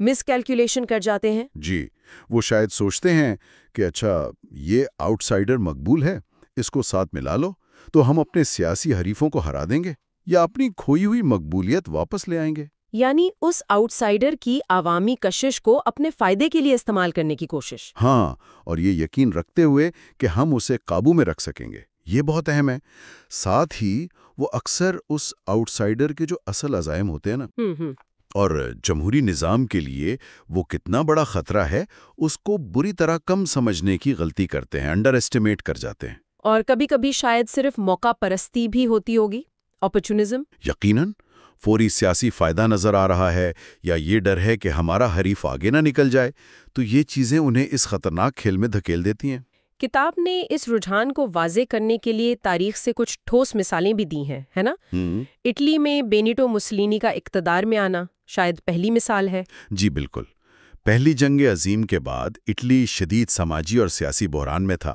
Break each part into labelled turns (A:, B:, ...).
A: مس calculation کر جاتے ہیں؟
B: جی، وہ شاید سوچتے ہیں کہ اچھا یہ آؤٹ سائڈر مقبول ہے، اس کو ساتھ ملا لو تو ہم اپنے سیاسی حریفوں کو ہرا دیں گے یا اپنی کھوئی ہوئی مقبولیت واپس لے آئیں گے۔
A: یعنی اس آؤٹ سائڈر کی عوامی کشش کو اپنے فائدے کے لیے استعمال کرنے کی کوشش۔
B: ہاں، اور یہ یقین رکھتے ہوئے کہ ہم اسے قابو میں رکھ سکیں گے، یہ بہت اہم ہے۔ ساتھ ہی وہ اکثر اس آؤٹ سائڈر کے جو اصل عزائم ہوتے ہیں نا، اور جمہوری نظام کے لیے وہ کتنا بڑا خطرہ ہے، اس کو بری طرح کم سمجھنے کی غلطی کرتے ہیں، انڈر ایسٹیمیٹ کر جاتے ہیں۔
A: اور کبھی کبھی شاید صرف موقع پرستی بھی ہوتی ہوگی، اپرچونزم۔
B: یقیناً، فوری سیاسی فائدہ نظر آ رہا ہے یا یہ ڈر ہے کہ ہمارا حریف آگے نہ نکل جائے، تو یہ چیزیں انہیں اس خطرناک کھیل میں دھکیل دیتی ہیں۔
A: کتاب نے اس رجحان کو واضح کرنے کے لیے تاریخ سے کچھ ٹھوس مثالیں بھی دی ہیں، ہے نا؟ اٹلی میں بینیٹو مسولینی کا اقتدار میں آنا شاید پہلی مثال ہے۔
B: جی بالکل، پہلی جنگ عظیم کے بعد اٹلی شدید سماجی اور سیاسی بحران میں تھا۔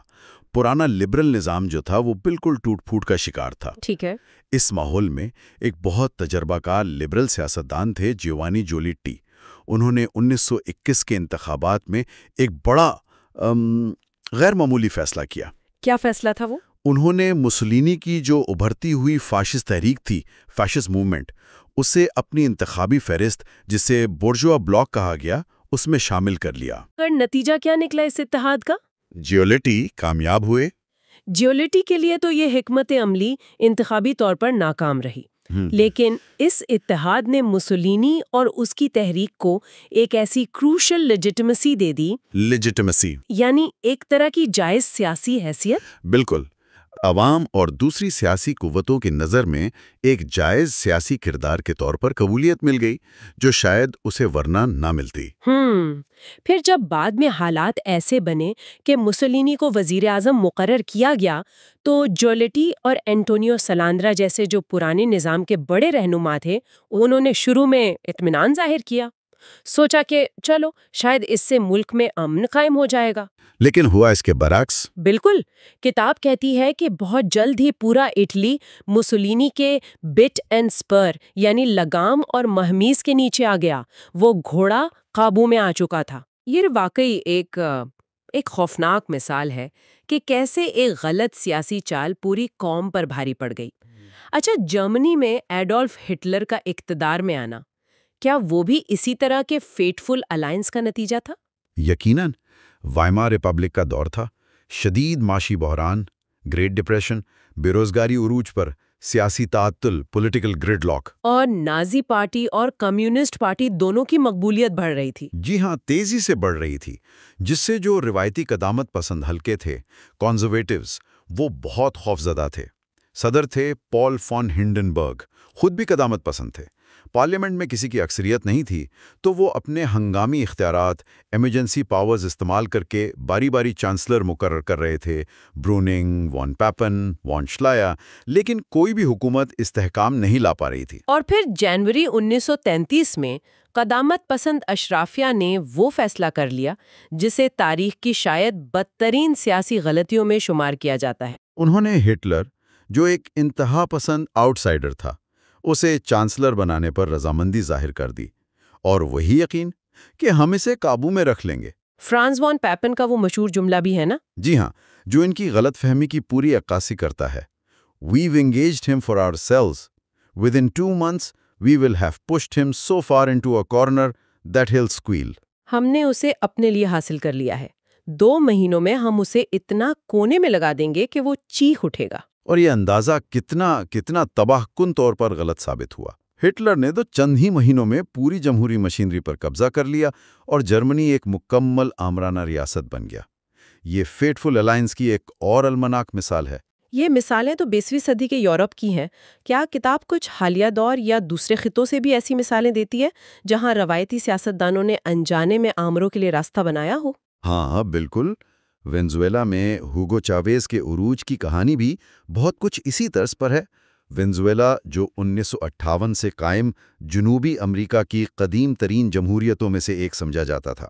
B: پرانا لبرل نظام جو تھا وہ بالکل ٹوٹ پھوٹ کا شکار تھا۔
A: ٹھیک ہے۔
B: اس ماحول میں ایک بہت تجربہ کار لبرل سیاستدان تھے جیوانی جولیٹی۔ انہوں نے 1921 کے انتخابات میں ایک بڑا غیر معمولی فیصلہ کیا۔
A: کیا فیصلہ تھا وہ؟
B: انہوں نے مسولینی کی جو ابھرتی ہوئی فاشسٹ تحریک تھی، فاشسٹ موومنٹ، اسے اپنی انتخابی فہرست، جسے بورژوا بلاک کہا گیا، اس میں شامل کر لیا۔
A: نتیجہ کیا نکلا اس اتحاد کا؟
B: جیولیٹی کامیاب ہوئے۔
A: جیولیٹی کے لیے تو یہ حکمت عملی انتخابی طور پر ناکام رہی، لیکن اس اتحاد نے مسولینی اور اس کی تحریک کو ایک ایسی کروشل لیجٹیمیسی دے دی، یعنی ایک طرح کی جائز سیاسی حیثیت۔
B: بالکل، عوام اور دوسری سیاسی قوتوں کی نظر میں ایک جائز سیاسی کردار کے طور پر قبولیت مل گئی، جو شاید اسے ورنہ نہ ملتی۔
A: پھر جب بعد میں حالات ایسے بنے کہ مسولینی کو وزیر اعظم مقرر کیا گیا، تو جولیٹی اور اینٹونیو سالانڈرا جیسے جو پرانے نظام کے بڑے رہنما تھے، انہوں نے شروع میں اطمینان ظاہر کیا، سوچا کہ چلو شاید اس سے ملک میں امن قائم ہو جائے گا۔
B: لیکن ہوا اس کے برعکس۔
A: بالکل، کتاب کہتی ہے کہ بہت جلد ہی پورا اٹلی مسولینی کے بٹ اینڈ سپر یعنی لگام اور مہمیز کے نیچے آ گیا۔ وہ گھوڑا قابو میں آ چکا تھا۔ یہ واقعی ایک خوفناک مثال ہے کہ کیسے ایک غلط سیاسی چال پوری قوم پر بھاری پڑ گئی۔ اچھا، جرمنی میں ایڈولف ہٹلر کا اقتدار میں آنا، کیا وہ بھی اسی طرح کے فیٹفل الائنس کا نتیجہ تھا؟
B: یقیناً، وائمار ریپبلک کا دور تھا، شدید معاشی بحران، گریٹ ڈپریشن، بے روزگاری عروج پر، سیاسی تعطل، پولیٹیکل گرڈ لاک، اور
A: نازی پارٹی اور کمیونسٹ پارٹی دونوں کی مقبولیت بڑھ رہی تھی۔
B: جی ہاں، تیزی سے بڑھ رہی تھی، جس سے جو روایتی قدامت پسند حلقے تھے، کنزرویٹیوز، وہ بہت خوفزدہ تھے۔ صدر تھے پال فون ہنڈنبرگ، خود بھی قدامت پسند تھے۔ پارلیمنٹ میں کسی کی اکثریت نہیں تھی، تو وہ اپنے ہنگامی اختیارات، ایمرجنسی پاورز استعمال کر کے باری باری چانسلر مقرر کر رہے تھے، بروننگ، وان پیپن، وان شلایا، لیکن کوئی بھی حکومت استحکام نہیں لا پا رہی تھی۔
A: اور پھر جنوری 1933 میں قدامت پسند اشرافیہ نے وہ فیصلہ کر لیا جسے تاریخ کی شاید بدترین سیاسی غلطیوں میں شمار کیا جاتا ہے۔
B: انہوں نے ہٹلر، جو ایک انتہا پسند آؤٹ سائڈر تھا، اسے چانسلر بنانے پر رضامندی ظاہر کر دی، اور وہی یقین کہ ہم اسے قابو میں رکھ لیں گے۔
A: فرانز وان پیپن کا وہ مشہور جملہ بھی ہے نا؟
B: جی ہاں، جو ان کی غلط فہمی کی پوری عکاسی کرتا ہے۔ We've engaged him for ourselves. Within 2 months, we will have pushed him so far into a corner that he'll squeal.
A: ہم نے اسے اپنے لیے حاصل کر لیا ہے، 2 مہینوں میں ہم اسے اتنا کونے میں لگا دیں گے کہ وہ چیخ اٹھے گا۔
B: اور یہ اندازہ کتنا تباہ کن طور پر غلط ثابت ہوا۔ ہٹلر نے تو چند ہی مہینوں میں پوری جمہوری مشینری پر قبضہ کر لیا اور جرمنی ایک مکمل آمرانہ ریاست بن گیا۔ یہ فیٹفل الائنس کی ایک اور المناک مثال ہے۔
A: یہ مثالیں تو 20ویں صدی کے یورپ کی ہیں۔ کیا کتاب کچھ حالیہ دور یا دوسرے خطوں سے بھی ایسی مثالیں دیتی ہے جہاں روایتی سیاستدانوں نے انجانے میں آمروں کے لیے راستہ بنایا ہو؟
B: ہاں بالکل، وینزویلا میں ہوگو چاویز کے عروج کی کہانی بھی بہت کچھ اسی طرز پر ہے۔ وینزویلا، جو 1958 سے قائم جنوبی امریکہ کی قدیم ترین جمہوریتوں میں سے ایک سمجھا جاتا تھا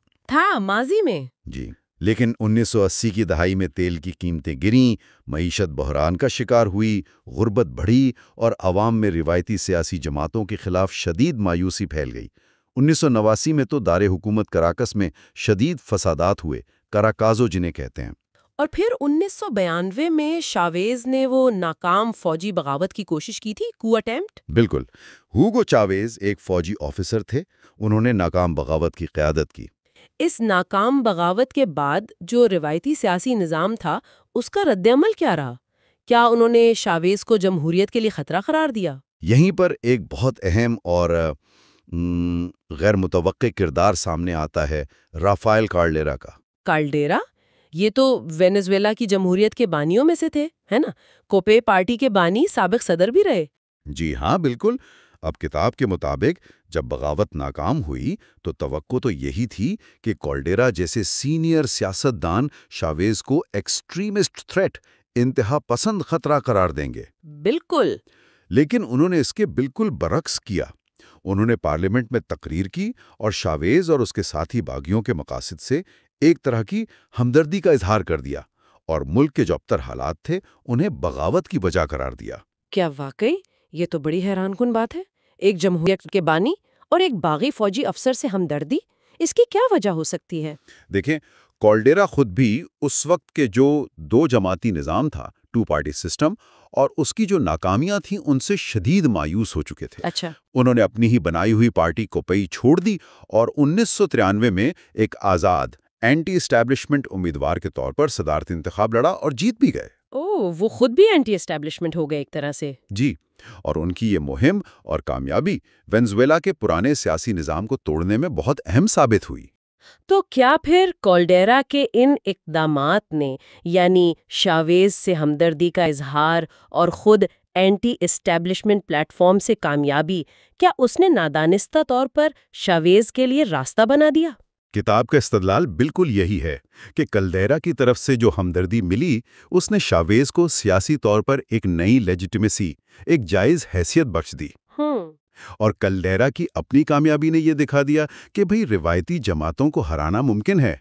A: ماضی میں،
B: جی، لیکن 1980 کی دہائی میں تیل کی قیمتیں گریں، معیشت بحران کا شکار ہوئی، غربت بڑھی اور عوام میں روایتی سیاسی جماعتوں کے خلاف شدید مایوسی پھیل گئی۔ 1989 میں تو دار حکومت کراکس میں شدید فسادات ہوئے، کراکازو جنہیں کہتے ہیں۔
A: اور پھر 1992 میں شاویز نے وہ ناکام فوجی بغاوت کی کوشش کی تھی، کو اٹیمپٹ۔
B: بالکل، ہوگو چاویز ایک فوجی آفیسر تھے، انہوں نے ناکام بغاوت کی قیادت کی۔
A: اس ناکام بغاوت کے بعد جو روایتی سیاسی نظام تھا اس کا رد عمل کیا رہا؟ کیا انہوں نے شاویز کو جمہوریت کے لیے خطرہ قرار دیا؟
B: یہیں پر ایک بہت اہم اور غیر متوقع کردار سامنے آتا ہے رافائل کارڈیرا کا۔
A: کالڈیرا؟ یہ تو وینزویلا کی جمہوریت کے بانیوں میں سے تھے، ہے نا؟ کوپے پارٹی کے بانی، سابق صدر بھی رہے۔
B: جی ہاں، بالکل۔ اب کتاب کے مطابق جب بغاوت ناکام ہوئی تو توقع تو یہی تھی کہ کالڈیرا جیسے سینئر سیاستدان شاویز کو ایکسٹریمسٹ تھریٹ، انتہا پسند خطرہ قرار دیں گے۔
A: بالکل۔
B: لیکن انہوں نے اس کے بالکل برعکس کیا۔ انہوں نے پارلیمنٹ میں تقریر کی اور شاویز اور اس کے ساتھی باغیوں کے مقاصد سے ایک طرح کی ہمدردی کا اظہار کر دیا اور ملک کے جو ابتر حالات تھے انہیں بغاوت کی وجہ قرار دیا۔
A: کیا واقعی؟ یہ تو بڑی حیران کن بات ہے۔ ایک جمہوریت کے بانی اور ایک باغی فوجی افسر سے ہمدردی، اس کی کیا وجہ ہو سکتی ہے؟
B: دیکھیں، کالڈیرا خود بھی اس وقت کے جو دو جماعتی نظام تھا، ٹو پارٹی سسٹم، اور اس کی جو ناکامیاں تھیں ان سے شدید مایوس ہو چکے تھے۔
A: اچھا۔
B: انہوں نے اپنی ہی بنائی ہوئی پارٹی کوپئی چھوڑ دی اور 1993 میں ایک آزاد اینٹی اسٹیبلشمنٹ امیدوار کے طور پر صدارتی انتخاب لڑا اور جیت بھی گئے۔
A: وہ خود بھی اینٹی اسٹیبلشمنٹ ہو گئے ایک طرح سے۔
B: جی، اور ان کی یہ مہم اور کامیابی وینزویلا کے پرانے سیاسی نظام کو توڑنے میں بہت اہم ثابت ہوئی۔
A: تو کیا پھر کالڈیرا کے ان اقدامات نے، یعنی شاویز سے ہمدردی کا اظہار اور خود اینٹی اسٹیبلشمنٹ پلیٹ فارم سے کامیابی، کیا اس نے نادانستہ طور پر شاویز کے لیے راستہ بنا دیا؟
B: کتاب کا استدلال بالکل یہی ہے کہ کالڈیرا کی طرف سے جو ہمدردی ملی اس نے شاویز کو سیاسی طور پر ایک نئی لیجیٹیمیسی، ایک جائز حیثیت بخش دی۔ اور کالڈیرا کی اپنی کامیابی نے یہ دکھا دیا کہ بھئی روایتی جماعتوں کو ہرانا ممکن ہے۔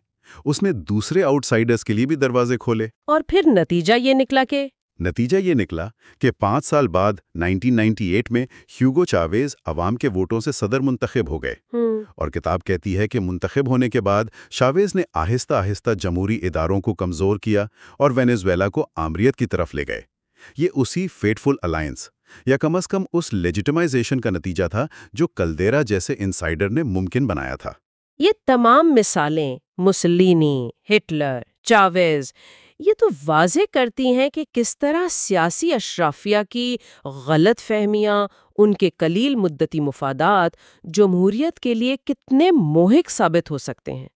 B: اس نے دوسرے آؤٹ سائیڈرز کے لیے بھی دروازے کھولے۔
A: اور پھر نتیجہ یہ نکلا کہ 5 سال بعد 1998 میں ہیوگو چاویز عوام کے ووٹوں سے صدر منتخب ہو گئے۔ اور کتاب کہتی ہے کہ منتخب ہونے کے بعد شاویز نے آہستہ آہستہ جمہوری اداروں کو کمزور کیا اور وینزویلا کو آمریت کی طرف لے گئے۔ یہ اسی فیٹفل الائنس، یا کم از کم اس لیجیٹمائزیشن کا نتیجہ تھا جو کالڈیرا جیسے انسائیڈر نے ممکن بنایا تھا۔ یہ تمام مثالیں، مسولینی، ہٹلر، چاویز، یہ تو واضح کرتی ہیں کہ کس طرح سیاسی اشرافیہ کی غلط فہمیاں، ان کے قلیل مدتی مفادات جمہوریت کے لیے کتنے موہک ثابت ہو سکتے ہیں۔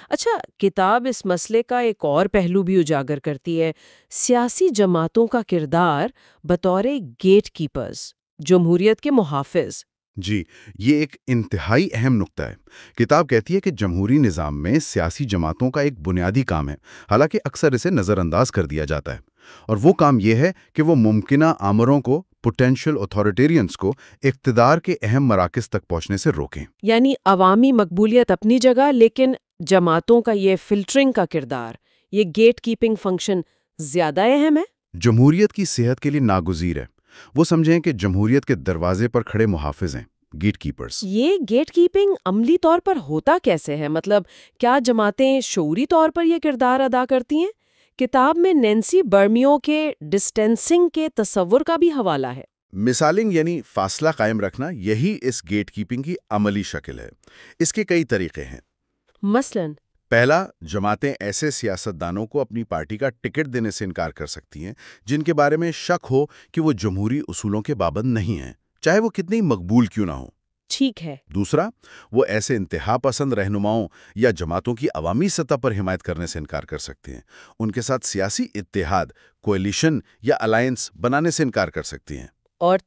A: اچھا، کتاب اس مسئلے کا ایک اور پہلو بھی اجاگر کرتی ہے، سیاسی جماعتوں کا کردار بطور گیٹ کیپرز، جمہوریت کے محافظ۔
B: جی، یہ ایک انتہائی اہم نقطہ ہے۔ کتاب کہتی ہے کہ جمہوری نظام میں سیاسی جماعتوں کا ایک بنیادی کام ہے، حالانکہ اکثر اسے نظر انداز کر دیا جاتا ہے، اور وہ کام یہ ہے کہ وہ ممکنہ آمروں کو، پوٹینشل اتھارٹیرینز کو اقتدار کے اہم مراکز تک پہنچنے سے روکیں۔
A: یعنی عوامی مقبولیت اپنی جگہ، لیکن جماعتوں کا یہ فلٹرنگ کا کردار، یہ گیٹ کیپنگ فنکشن زیادہ اہم ہے۔
B: جمہوریت کی صحت کے لیے ناگزیر ہے۔ وہ سمجھیں کہ جمہوریت کے دروازے پر کھڑے محافظ ہیں، گیٹ کیپرز۔
A: یہ گیٹ کیپنگ عملی طور پر ہوتا کیسے ہے؟ مطلب کیا جماعتیں شعوری طور پر یہ کردار ادا کرتی ہیں؟ کتاب میں نینسی برمیو کے ڈسٹینسنگ کے تصور کا بھی حوالہ ہے۔
B: مثالنگ یعنی فاصلہ قائم رکھنا، یہی اس گیٹ کیپنگ کی عملی شکل ہے۔ اس کے کئی طریقے ہیں۔
A: مثلاً
B: پہلا، جماعتیں ایسے سیاستدانوں کو اپنی پارٹی کا ٹکٹ دینے سے انکار کر سکتی ہیں جن کے بارے میں شک ہو کہ وہ جمہوری اصولوں کے پابند نہیں ہیں، چاہے وہ کتنی مقبول کیوں نہ ہو۔
A: ٹھیک ہے۔
B: دوسرا، وہ ایسے انتہا پسند رہنماؤں یا جماعتوں کی عوامی سطح پر حمایت کرنے سے انکار کر سکتے ہیں، ان کے ساتھ سیاسی اتحاد، کولیشن یا الائنس بنانے سے انکار کر سکتی ہیں۔
A: اور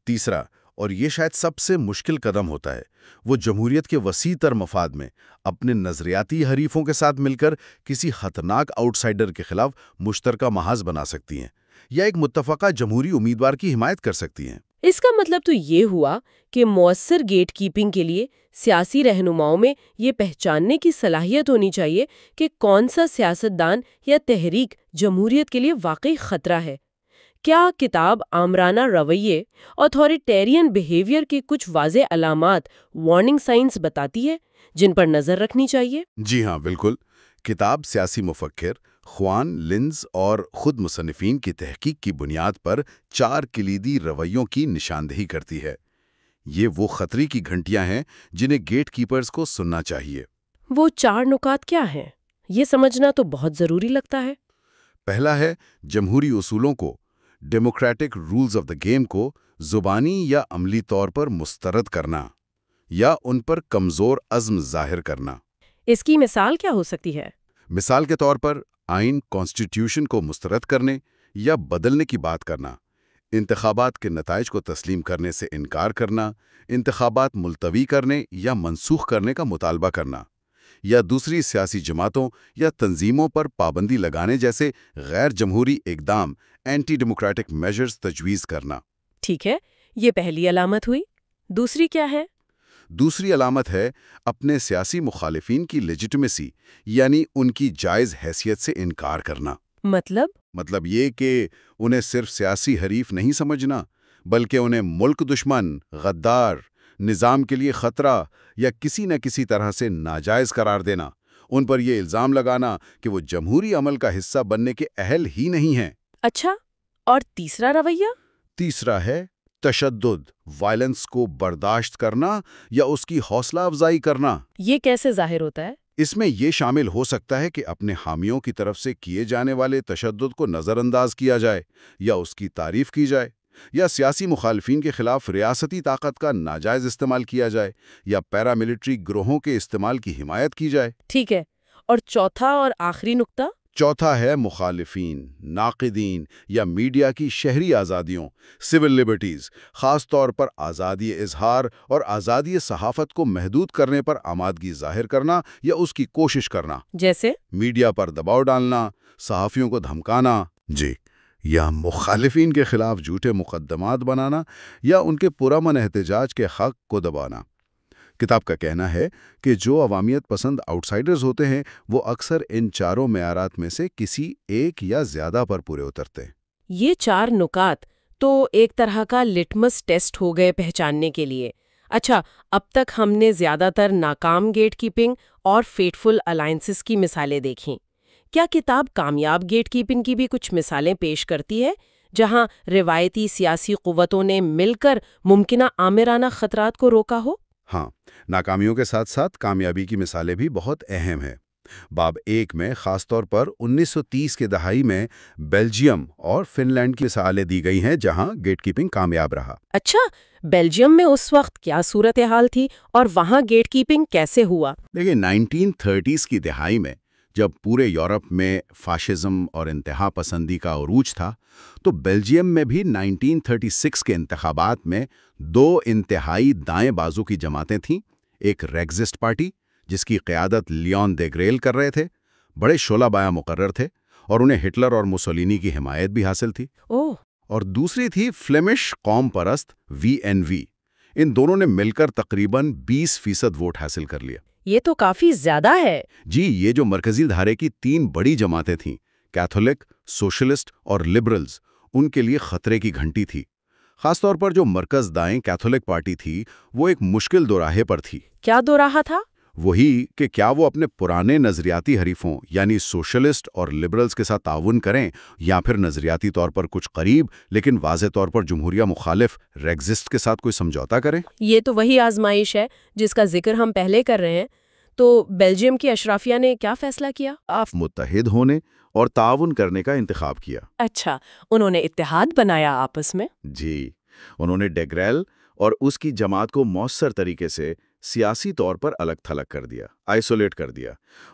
A: تیسرا، اور یہ شاید سب سے مشکل قدم ہوتا ہے، وہ جمہوریت کے وسیع تر مفاد میں اپنے نظریاتی حریفوں کے ساتھ مل کر کسی خطرناک آؤٹ سائیڈر کے خلاف مشترکہ محاذ بنا سکتی ہیں یا ایک متفقہ جمہوری امیدوار کی حمایت کر سکتی ہیں۔ اس کا مطلب تو یہ ہوا کہ مؤثر گیٹ کیپنگ کے لیے سیاسی رہنماؤں میں یہ پہچاننے کی صلاحیت ہونی چاہیے کہ کون سا سیاستدان یا تحریک جمہوریت کے لیے واقعی خطرہ ہے، کیا کتاب آمرانہ رویے اتھارٹیرین بیہیویئر کی کچھ واضح علامات وارننگ سائنز بتاتی ہے جن پر نظر رکھنی چاہیے؟
B: جی ہاں، بالکل۔ کتاب سیاسی مفکر خوان لنز اور خود مصنفین کی تحقیق کی بنیاد پر 4 کلیدی رویوں کی نشاندہی کرتی ہے۔ یہ وہ خطرے کی گھنٹیاں ہیں جنہیں گیٹ کیپرز کو سننا چاہیے۔
A: وہ 4 نکات کیا ہیں؟ یہ سمجھنا تو بہت ضروری لگتا ہے۔
B: پہلا ہے جمہوری اصولوں کو، democratic rules of the game کو زبانی یا عملی طور پر مسترد کرنا یا ان پر کمزور عزم ظاہر کرنا۔
A: اس کی مثال کیا ہو سکتی ہے؟
B: مثال کے طور پر آئین کانسٹیٹیوشن کو مسترد کرنے یا بدلنے کی بات کرنا، انتخابات کے نتائج کو تسلیم کرنے سے انکار کرنا، انتخابات ملتوی کرنے یا منسوخ کرنے کا مطالبہ کرنا، یا دوسری سیاسی جماعتوں یا تنظیموں پر پابندی لگانے جیسے غیر جمہوری اقدام اینٹی ڈیموکریٹک میجرز تجویز کرنا۔
A: ٹھیک ہے، یہ پہلی علامت ہوئی۔ دوسری کیا ہے؟
B: دوسری علامت ہے اپنے سیاسی مخالفین کی لیجیٹمیسی، یعنی ان کی جائز حیثیت سے انکار کرنا۔ مطلب یہ کہ انہیں صرف سیاسی حریف نہیں سمجھنا، بلکہ انہیں ملک دشمن، غدار، نظام کے لیے خطرہ یا کسی نہ کسی طرح سے ناجائز قرار دینا، ان پر یہ الزام لگانا کہ وہ جمہوری عمل کا حصہ بننے کے اہل ہی نہیں ہیں۔
A: اچھا، اور تیسرا رویہ؟
B: تیسرا ہے تشدد، وائلنس کو برداشت کرنا یا اس کی حوصلہ افزائی کرنا۔
A: یہ کیسے ظاہر ہوتا ہے؟
B: اس میں یہ شامل ہو سکتا ہے کہ اپنے حامیوں کی طرف سے کیے جانے والے تشدد کو نظر انداز کیا جائے یا اس کی تعریف کی جائے، یا سیاسی مخالفین کے خلاف ریاستی طاقت کا ناجائز استعمال کیا جائے، یا پیراملٹری گروہوں کے استعمال کی حمایت کی جائے۔
A: ٹھیک ہے، اور چوتھا اور آخری نقطہ؟
B: چوتھا ہے مخالفین، ناقدین یا میڈیا کی شہری آزادیوں، سول لبرٹیز، خاص طور پر آزادی اظہار اور آزادی صحافت کو محدود کرنے پر آمادگی ظاہر کرنا یا اس کی کوشش کرنا۔
A: جیسے
B: میڈیا پر دباؤ ڈالنا، صحافیوں کو دھمکانا، یا مخالفین کے خلاف جھوٹے مقدمات بنانا یا ان کے پرامن احتجاج کے حق کو دبانا۔ کتاب کا کہنا ہے کہ جو عوامیت پسند آؤٹ سائیڈرز ہوتے ہیں وہ اکثر ان چاروں معیارات میں سے کسی ایک یا زیادہ پر پورے اترتے ہیں۔
A: یہ 4 نکات تو ایک طرح کا لٹمس ٹیسٹ ہو گئے پہچاننے کے لیے۔ اچھا، اب تک ہم نے زیادہ تر ناکام گیٹ کیپنگ اور فیٹفل الائنسز کی مثالیں دیکھیں۔ کیا کتاب کامیاب گیٹ کیپنگ کی بھی کچھ مثالیں پیش کرتی ہے جہاں روایتی سیاسی قوتوں نے مل کر ممکنہ آمرانہ خطرات کو روکا ہو؟
B: ہاں، ناکامیوں کے ساتھ ساتھ کامیابی کی مثالیں بھی بہت اہم ہیں۔ باب 1 میں خاص طور پر 1930 کے دہائی میں بیلجیم اور فن لینڈ کی مثالیں دی گئی ہیں جہاں گیٹ کیپنگ کامیاب رہا۔
A: اچھا، بیلجیم میں اس وقت کیا صورتحال تھی اور وہاں گیٹ کیپنگ کیسے ہوا؟
B: دیکھیں، 1930 کی دہائی میں جب پورے یورپ میں فاشزم اور انتہا پسندی کا عروج تھا تو بیلجیم میں بھی 1936 کے انتخابات میں 2 انتہائی دائیں بازو کی جماعتیں تھیں۔ ایک ریگزسٹ پارٹی جس کی قیادت لیون دے گریل کر رہے تھے، بڑے شعلہ بایا مقرر تھے اور انہیں ہٹلر اور موسولینی کی حمایت بھی حاصل تھی۔ اور دوسری تھی فلیمش قوم پرست VNV۔ ان دونوں نے مل کر تقریباً 20% ووٹ حاصل کر لیا۔
A: یہ تو کافی زیادہ ہے۔
B: جی، یہ جو مرکزی دھارے کی 3 بڑی جماعتیں تھیں، کیتھولک، سوشلسٹ اور لبرلز، ان کے لیے خطرے کی گھنٹی تھی۔ خاص طور پر جو مرکز دائیں کیتھولک پارٹی تھی وہ ایک مشکل دوراہے پر تھی۔
A: کیا دوراہا تھا؟
B: وہی کہ کیا وہ اپنے پرانے نظریاتی حریفوں یعنی سوشلسٹ اور لبرلز کے ساتھ تعاون کریں یا پھر نظریاتی طور پر کچھ قریب لیکن واضح طور پر جمہوریہ مخالف ریگزسٹ کے ساتھ کوئی سمجھوتا کریں۔
A: یہ تو وہی آزمائش ہے جس کا ذکر ہم پہلے کر رہے ہیں۔ تو بیلجیم کی اشرافیہ نے کیا فیصلہ کیا؟
B: متحد ہونے اور تعاون کرنے کا انتخاب کیا۔
A: اچھا، انہوں نے اتحاد بنایا آپس میں؟
B: جی، انہوں نے ڈے گریل اور اس کی جماعت کو مؤثر طریقے سے سیاسی طور پر الگ تھلگ کر دیا، آئسولیٹ کر دیا،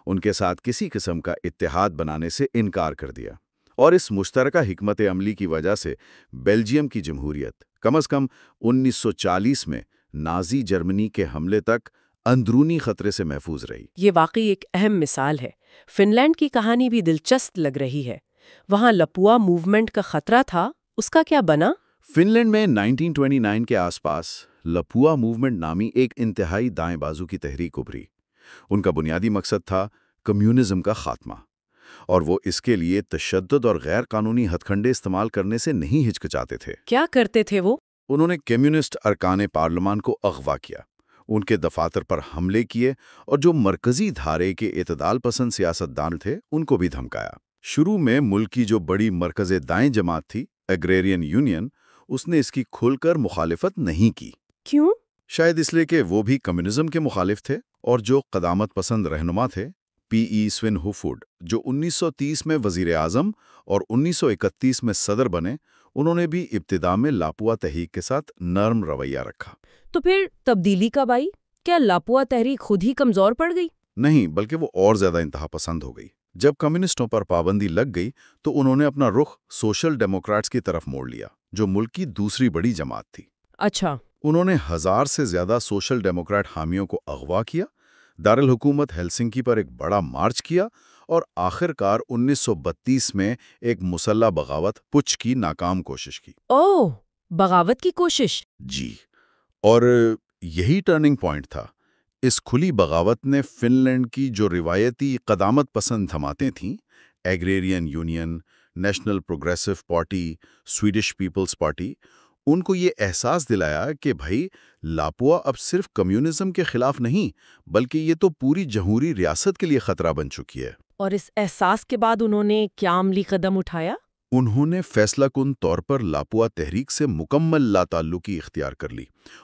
B: ان کے ساتھ کسی قسم کا اتحاد بنانے سے انکار کر دیا۔ اور اس مشترکہ حکمت عملی کی وجہ سے بیلجیم کی جمہوریت کم از کم 1940 میں نازی جرمنی کے حملے تک اندرونی خطرے سے محفوظ رہی۔
A: یہ واقعی ایک اہم مثال ہے۔ فن لینڈ کی کہانی بھی دلچسپ لگ رہی ہے۔ وہاں لپوا موومنٹ کا خطرہ تھا، اس کا کیا بنا؟
B: فن لینڈ میں 1929 کے آس پاس لپوا موومنٹ نامی ایک انتہائی دائیں بازو کی تحریک ابھری۔ ان کا بنیادی مقصد تھا کمیونزم کا خاتمہ۔ اور وہ اس کے لیے تشدد اور غیر قانونی ہتھ کنڈے استعمال کرنے سے نہیں ہچکچاتے تھے۔
A: کیا کرتے تھے وہ؟
B: انہوں نے کمیونسٹ ارکان پارلیمان کو اغوا کیا، ان کے دفاتر پر حملے کیے اور جو مرکزی دھارے کے اعتدال پسند سیاستدان تھے ان کو بھی دھمکایا۔ شروع میں ملک کی جو بڑی مرکز دائیں جماعت تھی، ایگریرین یونین، اس نے اس کی کھل کر مخالفت نہیں کی۔
A: کیوں؟
B: شاید اس لیے کہ وہ بھی کمیونزم کے مخالف تھے، اور جو قدامت پسند رہنما تھے، پی ای سوین ہوفوڈ، جو 1930 میں وزیر اعظم اور 1931 میں صدر بنے، انہوں نے بھی ابتدا میں لاپوا تحریک کے ساتھ نرم رویہ رکھا۔
A: تو پھر تبدیلی کب آئی؟ کیا لاپوا تحریک خود ہی کمزور پڑ گئی؟
B: نہیں، بلکہ وہ اور زیادہ انتہا پسند ہو گئی۔ جب کمیونسٹوں پر پابندی لگ گئی تو انہوں نے اپنا رخ سوشل ڈیموکریٹس کی طرف موڑ لیا، جو ملک کی دوسری بڑی جماعت تھی۔
A: اچھا۔
B: انہوں نے 1000 سے زیادہ سوشل ڈیموکریٹ حامیوں کو اغوا کیا، دارالحکومت ہیلسنکی پر ایک بڑا مارچ کیا اور آخر کار 1932 میں ایک مسلح بغاوت پچ کی ناکام کوشش کی۔
A: اوہ، بغاوت کی کوشش؟
B: جی، اور یہی ٹرننگ پوائنٹ تھا۔ اس کھلی بغاوت نے فن لینڈ کی جو روایتی قدامت پسند جماعتیں تھیں، Agrarian Union, National Progressive Party, Swedish People's Party, ان کو یہ احساس دلایا کہ بھائی لاپوا اب صرف کمیونزم کے خلاف نہیں، بلکہ یہ تو پوری جمہوری ریاست کے لیے خطرہ بن چکی ہے۔
A: اور اس احساس کے بعد انہوں نے کیا عملی قدم اٹھایا؟
B: انہوں نے فیصلہ کن طور پر لاپوا تحریک سے مکمل لا تعلقی اختیار کر لی،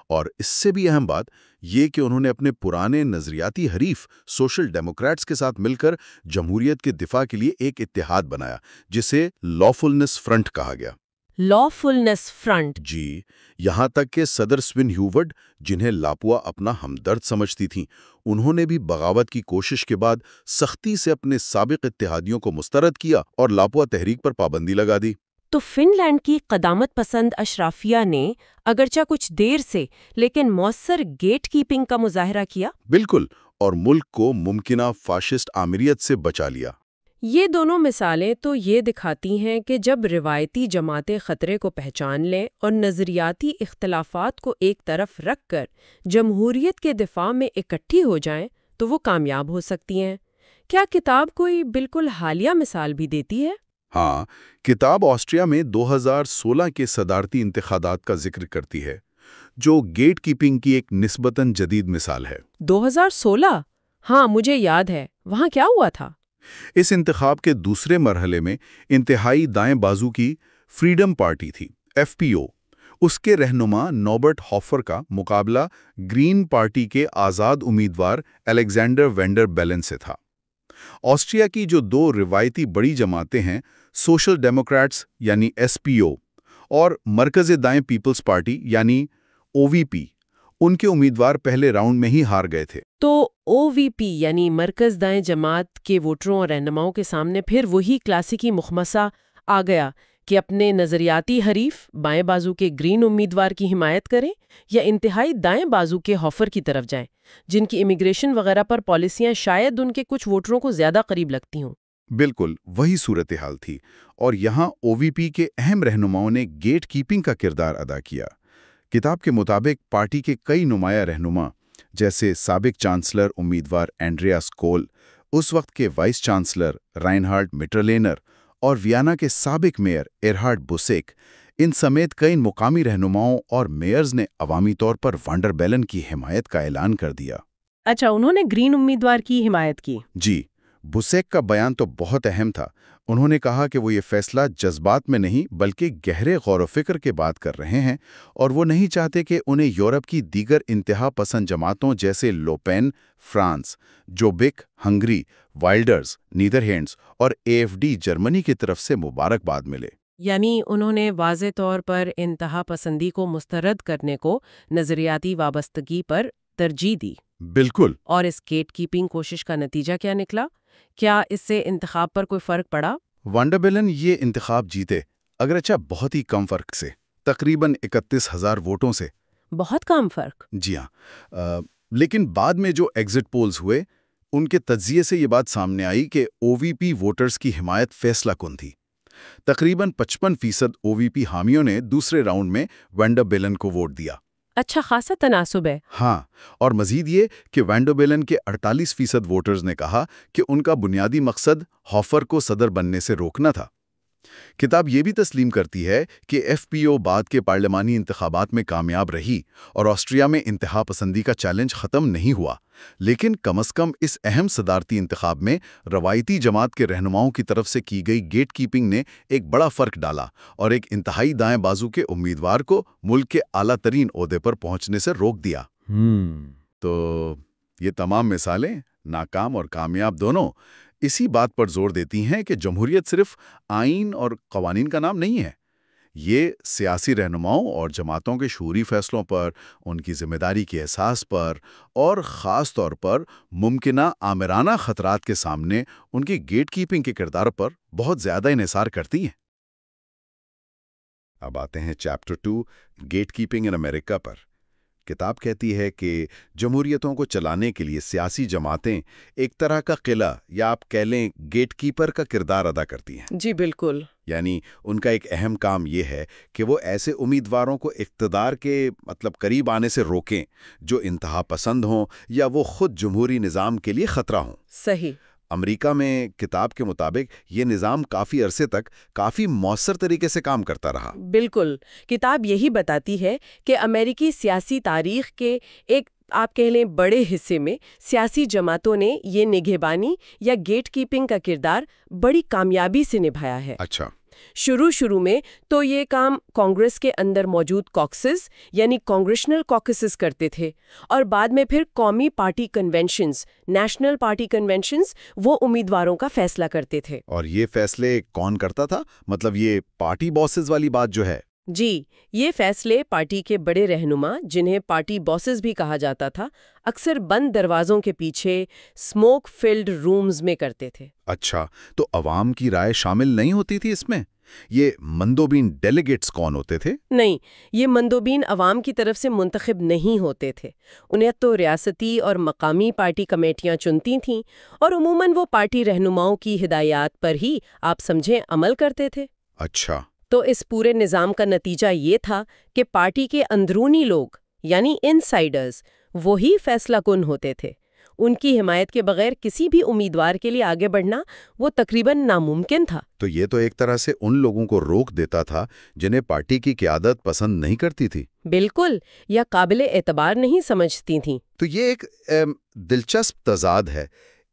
B: اور اس سے بھی اہم بات یہ کہ انہوں نے اپنے پرانے نظریاتی حریف سوشل ڈیموکریٹس کے ساتھ مل کر جمہوریت کے دفاع کے لیے ایک اتحاد بنایا، جسے لافلنس فرنٹ کہا گیا۔
A: لافلنس فرنٹ؟
B: جی، یہاں تک کہ صدر سوین ہیوورڈ، جنہیں لاپوا اپنا ہمدرد سمجھتی تھیں، انہوں نے بھی بغاوت کی کوشش کے بعد سختی سے اپنے سابق اتحادیوں کو مسترد کیا اور لاپوا تحریک پر پابندی لگا دی۔
A: تو فن لینڈ کی قدامت پسند اشرافیہ نے اگرچہ کچھ دیر سے لیکن مؤثر گیٹ کیپنگ کا مظاہرہ کیا؟
B: بالکل، اور ملک کو ممکنہ فاشسٹ آمریت سے بچا لیا۔
A: یہ دونوں مثالیں تو یہ دکھاتی ہیں کہ جب روایتی جماعتیں خطرے کو پہچان لیں اور نظریاتی اختلافات کو ایک طرف رکھ کر جمہوریت کے دفاع میں اکٹھی ہو جائیں تو وہ کامیاب ہو سکتی ہیں۔ کیا کتاب کوئی بالکل حالیہ مثال بھی دیتی ہے؟
B: ہاں، کتاب آسٹریا میں 2016 کے صدارتی انتخابات کا ذکر کرتی ہے، جو گیٹ کیپنگ کی ایک نسبتاً جدید مثال ہے۔
A: 2016؟ ہاں، مجھے یاد ہے۔ وہاں کیا ہوا تھا؟
B: اس انتخاب کے دوسرے مرحلے میں انتہائی دائیں بازو کی فریڈم پارٹی تھی، FPO۔ اس کے رہنما نوربرٹ ہوفر کا مقابلہ گرین پارٹی کے آزاد امیدوار الیگزینڈر وینڈر بیلن سے تھا۔ آسٹریا کی جو دو روایتی بڑی جماعتیں ہیں، سوشل ڈیموکریٹس یعنی SPO اور مرکز دائیں پیپلز پارٹی یعنی OVP، ان کے امیدوار پہلے راؤنڈ میں ہی ہار گئے تھے۔
A: تو OVP یعنی مرکز دائیں جماعت کے ووٹروں اور رہنماؤں کے سامنے پھر وہی کلاسیکی مخمصہ آ گیا کہ اپنے نظریاتی حریف بائیں بازو کے گرین امیدوار کی حمایت کریں یا انتہائی دائیں بازو کے ہوفر کی طرف جائیں، جن کی امیگریشن وغیرہ پر پالیسیاں شاید ان کے کچھ ووٹروں کو زیادہ قریب لگتی ہوں۔
B: بالکل وہی صورتحال تھی، اور یہاں OVP کے اہم رہنماؤں نے گیٹ کیپنگ کا کردار ادا کیا۔ کتاب کے مطابق پارٹی کے کئی نمایاں رہنما، جیسے سابق چانسلر امیدوار اینڈریاس کول، اس وقت کے وائس چانسلر رائنہارڈ میٹرلینر اور ویانا کے سابق میئر ایرہارڈ بوسیک، ان سمیت کئی مقامی رہنماؤں اور میئرز نے عوامی طور پر وانڈر بیلن کی حمایت کا اعلان کر دیا۔
A: اچھا، انہوں نے گرین امیدوار کی حمایت کی؟
B: جی، بوسیک کا بیان تو بہت اہم تھا۔ انہوں نے کہا کہ وہ یہ فیصلہ جذبات میں نہیں بلکہ گہرے غور و فکر کے بعد کر رہے ہیں، اور وہ نہیں چاہتے کہ انہیں یورپ کی دیگر انتہا پسند جماعتوں جیسے لوپین فرانس، جوبک ہنگری، وائلڈرز نیدرلینڈز اور AFD جرمنی کی طرف سے مبارکباد ملے۔
A: یعنی انہوں نے واضح طور پر انتہا پسندی کو مسترد کرنے کو نظریاتی وابستگی پر ترجیح دی۔
B: بالکل۔
A: اور اس گیٹ کیپنگ کوشش کا نتیجہ کیا نکلا؟ کیا اس سے انتخاب پر کوئی فرق پڑا؟
B: وانڈر بیلن یہ انتخاب جیتے، اگرچہ بہت ہی کم فرق سے، تقریباً 31,000 ووٹوں سے۔
A: بہت کم فرق؟
B: جی ہاں، لیکن بعد میں جو ایگزٹ پولز ہوئے، ان کے تجزیے سے یہ بات سامنے آئی کہ OVP ووٹرز کی حمایت فیصلہ کن تھی۔ تقریباً 55% OVP حامیوں نے دوسرے راؤنڈ میں وانڈر بیلن کو ووٹ دیا۔
A: اچھا خاصا تناسب ہے۔
B: ہاں، اور مزید یہ کہ وینڈو بیلن کے 48% ووٹرز نے کہا کہ ان کا بنیادی مقصد ہافر کو صدر بننے سے روکنا تھا۔ کتاب یہ بھی تسلیم کرتی ہے کہ ایف پی او بعد کے پارلیمانی انتخابات میں کامیاب رہی اور آسٹریا میں انتہا پسندی کا چیلنج ختم نہیں ہوا، لیکن کم از کم اس اہم صدارتی انتخاب میں روایتی جماعت کے رہنماؤں کی طرف سے کی گئی گیٹ کیپنگ نے ایک بڑا فرق ڈالا اور ایک انتہائی دائیں بازو کے امیدوار کو ملک کے اعلیٰ ترین عہدے پر پہنچنے سے روک دیا۔ تو یہ تمام مثالیں، ناکام اور کامیاب دونوں، اسی بات پر زور دیتی ہیں کہ جمہوریت صرف آئین اور قوانین کا نام نہیں ہے، یہ سیاسی رہنماؤں اور جماعتوں کے شعوری فیصلوں پر، ان کی ذمہ داری کے احساس پر، اور خاص طور پر ممکنہ آمرانہ خطرات کے سامنے ان کی گیٹ کیپنگ کے کردار پر بہت زیادہ انحصار کرتی ہیں۔ اب آتے ہیں چیپٹر 2 گیٹ کیپنگ ان امریکہ پر۔ کتاب کہتی ہے کہ جمہوریتوں کو چلانے کے لیے سیاسی جماعتیں ایک طرح کا قلعہ یا آپ کہہ لیں گیٹ کیپر کا کردار ادا کرتی ہیں۔
A: جی بالکل۔
B: یعنی ان کا ایک اہم کام یہ ہے کہ وہ ایسے امیدواروں کو اقتدار کے قریب آنے سے روکیں جو انتہا پسند ہوں یا وہ خود جمہوری نظام کے لیے خطرہ ہوں۔
A: صحیح۔
B: امریکہ میں کتاب کے مطابق یہ نظام کافی عرصے تک کافی مؤثر طریقے سے کام کرتا رہا۔
A: بالکل، کتاب یہی بتاتی ہے کہ امریکی سیاسی تاریخ کے ایک آپ کہہ لیں بڑے حصے میں سیاسی جماعتوں نے یہ نگہبانی یا گیٹ کیپنگ کا کردار بڑی کامیابی سے نبھایا ہے۔
B: اچھا۔
A: شروع میں تو یہ کام کانگریس کے اندر موجود کاکسز یعنی کانگریشنل کاکسز کرتے تھے، اور بعد میں پھر قومی party conventions, national party conventions, وہ امیدواروں کا فیصلہ کرتے تھے۔
B: اور یہ فیصلے کون کرتا تھا؟ مطلب یہ پارٹی باسز والی بات جو ہے؟
A: جی، یہ فیصلے پارٹی کے بڑے رہنما، جنہیں پارٹی باسز بھی کہا جاتا تھا، اکثر بند دروازوں کے پیچھے اسموک فلڈ رومز میں کرتے تھے۔
B: اچھا، تو عوام کی رائے شامل نہیں ہوتی تھی اس میں؟ یہ مندوبین ڈیلیگیٹس کون ہوتے تھے؟
A: نہیں، یہ مندوبین عوام کی طرف سے منتخب نہیں ہوتے تھے۔ انہیں تو ریاستی اور مقامی پارٹی کمیٹیاں چنتی تھیں، اور عموماً وہ پارٹی رہنماؤں کی ہدایات پر ہی آپ سمجھیں عمل کرتے تھے۔
B: اچھا۔
A: تو اس پورے نظام کا نتیجہ یہ تھا کہ پارٹی کے اندرونی لوگ یعنی انسائیڈرز وہی فیصلہ کن ہوتے تھے۔ ان کی حمایت کے بغیر کسی بھی امیدوار کے لیے آگے بڑھنا وہ تقریباً ناممکن تھا۔
B: تو یہ تو ایک طرح سے ان لوگوں کو روک دیتا تھا جنہیں پارٹی کی قیادت پسند نہیں کرتی تھی۔
A: بالکل، یا قابل اعتبار نہیں سمجھتی تھیں۔
B: تو یہ ایک دلچسپ تضاد ہے۔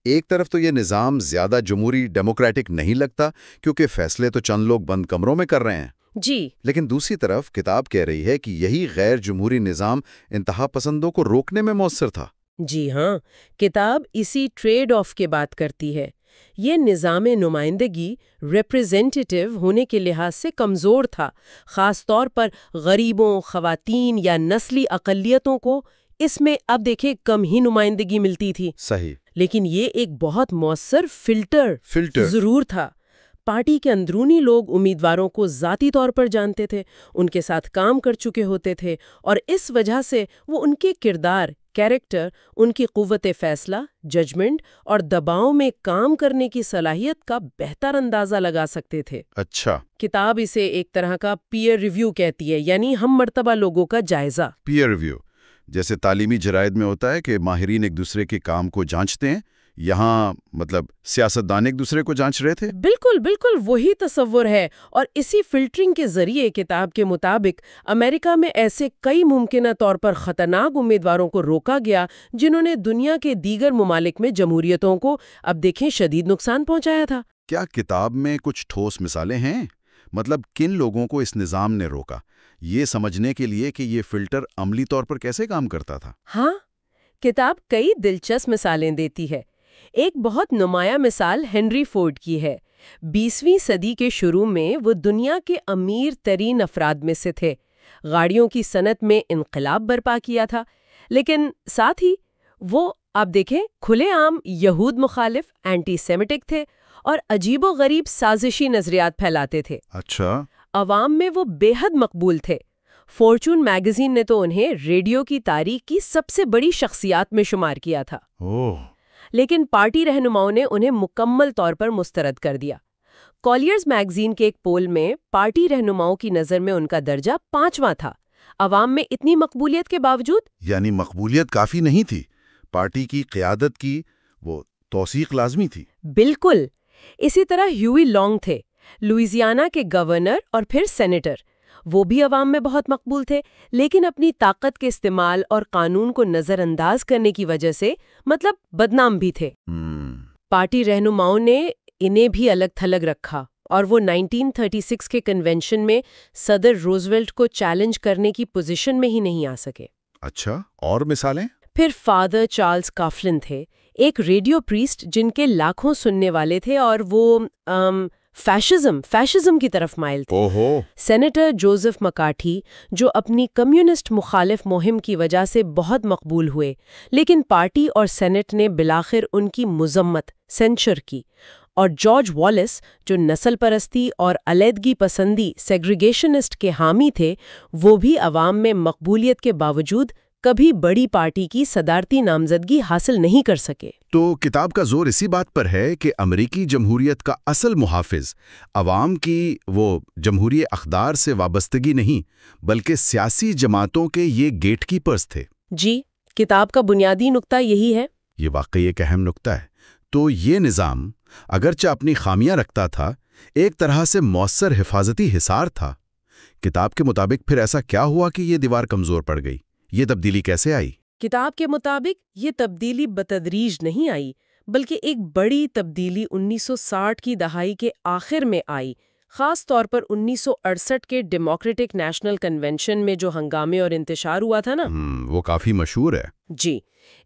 B: ایک طرف تو یہ نظام زیادہ جمہوری ڈیموکریٹک نہیں لگتا کیونکہ فیصلے تو چند لوگ بند کمروں میں کر رہے ہیں۔
A: جی،
B: لیکن دوسری طرف کتاب کہہ رہی ہے کہ یہی غیر جمہوری نظام انتہا پسندوں کو روکنے میں مؤثر تھا۔
A: جی ہاں، کتاب اسی ٹریڈ آف کی بات کرتی ہے۔ یہ نظام نمائندگی ریپریزنٹیٹیو ہونے کے لحاظ سے کمزور تھا، خاص طور پر غریبوں، خواتین یا نسلی اقلیتوں کو اس میں اب دیکھیں کم ہی نمائندگی ملتی تھی۔
B: صحیح۔
A: لیکن یہ ایک بہت مؤثر فلٹر ضرور تھا۔ پارٹی کے اندرونی لوگ امیدواروں کو ذاتی طور پر جانتے تھے، ان کے ساتھ کام کر چکے ہوتے تھے، اور اس وجہ سے وہ ان کے کردار، کیریکٹر، ان کی قوت فیصلہ، ججمنٹ اور دباؤ میں کام کرنے کی صلاحیت کا بہتر اندازہ لگا سکتے تھے۔
B: اچھا۔
A: کتاب اسے ایک طرح کا پیئر ریویو کہتی ہے، یعنی ہم مرتبہ لوگوں کا جائزہ۔
B: پیئر ریویو جیسے تعلیمی جرائد میں ہوتا ہے کہ ماہرین ایک دوسرے کے کام کو جانچتے ہیں، یہاں سیاستدان ایک دوسرے کو جانچ رہے تھے۔
A: بالکل وہی تصور ہے، اور اسی فلٹرنگ کے ذریعے کتاب کے مطابق امریکہ میں ایسے کئی ممکنہ طور پر خطرناک امیدواروں کو روکا گیا جنہوں نے دنیا کے دیگر ممالک میں جمہوریتوں کو اب دیکھیں شدید نقصان پہنچایا تھا۔
B: کیا کتاب میں کچھ ٹھوس مثالیں ہیں؟ کن لوگوں کو اس نظام نے روکا، یہ سمجھنے کے لیے کہ یہ فلٹر عملی طور پر کیسے کام کرتا تھا؟
A: ہاں، کتاب کئی دلچسپ مثالیں دیتی ہے۔ ایک بہت نمایاں مثال ہنری فورڈ کی ہے۔ 20ویں صدی کے شروع میں وہ دنیا کے امیر ترین افراد میں سے تھے، گاڑیوں کی صنعت میں انقلاب برپا کیا تھا، لیکن ساتھ ہی وہ آپ دیکھیں کھلے عام یہود مخالف، اینٹی سیمیٹک تھے اور عجیب و غریب سازشی نظریات پھیلاتے تھے۔
B: اچھا۔
A: عوام میں وہ بے حد مقبول تھے۔ فارچون میگزین نے تو انہیں ریڈیو کی تاریخ کی سب سے بڑی شخصیات میں شمار کیا تھا۔ لیکن پارٹی رہنماؤں نے انہیں مکمل طور پر مسترد کر دیا۔ کالیئرز میگزین کے ایک پول میں پارٹی رہنماؤں کی نظر میں ان کا درجہ 5واں تھا۔ عوام میں اتنی مقبولیت کے باوجود؟
B: یعنی مقبولیت کافی نہیں تھی، پارٹی کی قیادت کی وہ توثیق لازمی تھی۔
A: بالکل۔ اسی طرح ہیوئی لانگ تھے، لوئیزیانا کے گورنر اور پھر سینیٹر۔ وہ بھی عوام میں بہت مقبول تھے، لیکن اپنی طاقت کے استعمال اور قانون کو نظر انداز کرنے کی وجہ سے بدنام بھی تھے۔ پارٹی رہنماؤں نے انہیں بھی الگ تھلگ رکھا اور وہ 1936 کے کنونشن میں صدر روزویلٹ کو چیلنج کرنے کی پوزیشن میں ہی نہیں آ سکے۔
B: اچھا، اور مثالیں؟
A: پھر فادر چارلز کافلن تھے، ایک ریڈیو پریسٹ جن کے لاکھوں سننے والے تھے اور وہ فیشزم کی طرف مائل تھے۔ سینیٹر جوزف مکارٹھی جو اپنی کمیونسٹ مخالف مہم کی وجہ سے بہت مقبول ہوئے، لیکن پارٹی اور سینٹ نے بالآخر ان کی مذمت سینشر کی۔ اور جارج والیس جو نسل پرستی اور علیحدگی پسندی سیگریگیشنسٹ کے حامی تھے، وہ بھی عوام میں مقبولیت کے باوجود کبھی بڑی پارٹی کی صدارتی نامزدگی حاصل نہیں کر سکے۔
B: تو کتاب کا زور اسی بات پر ہے کہ امریکی جمہوریت کا اصل محافظ عوام کی وہ جمہوری اقدار سے وابستگی نہیں، بلکہ سیاسی جماعتوں کے یہ گیٹ کیپرز تھے۔
A: جی، کتاب کا بنیادی نقطہ یہی ہے۔
B: یہ واقعی ایک اہم نقطہ ہے۔ تو یہ نظام اگرچہ اپنی خامیاں رکھتا تھا، ایک طرح سے مؤثر حفاظتی حصار تھا۔ کتاب کے مطابق پھر ایسا کیا ہوا کہ یہ دیوار کمزور پڑ گئی؟ یہ تبدیلی کیسے آئی؟
A: کتاب کے مطابق یہ تبدیلی بتدریج نہیں آئی، بلکہ ایک بڑی تبدیلی 1960 کی دہائی کے آخر میں آئی، خاص طور پر 1968 کے ڈیموکریٹک نیشنل کنونشن میں جو ہنگامے اور انتشار ہوا تھا نا۔
B: وہ کافی مشہور ہے۔
A: جی،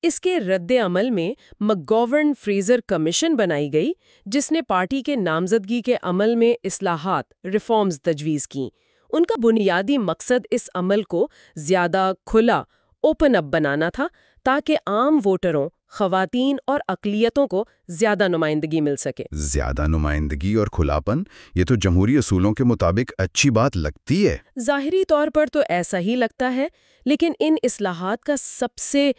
A: اس کے رد عمل میں مکگورن فریزر کمیشن بنائی گئی، جس نے پارٹی کے نامزدگی کے عمل میں اصلاحات ریفارمز تجویز کیں۔ ان کا بنیادی مقصد اس عمل کو زیادہ کھلا اوپن اپ بنانا تھا تاکہ عام ووٹروں، خواتین اور اقلیتوں کو زیادہ نمائندگی مل سکے۔
B: زیادہ نمائندگی اور کھلاپن، یہ تو جمہوری اصولوں کے مطابق اچھی بات لگتی ہے۔
A: ظاہری طور پر تو ایسا ہی لگتا ہے، لیکن ان اصلاحات کا سب سے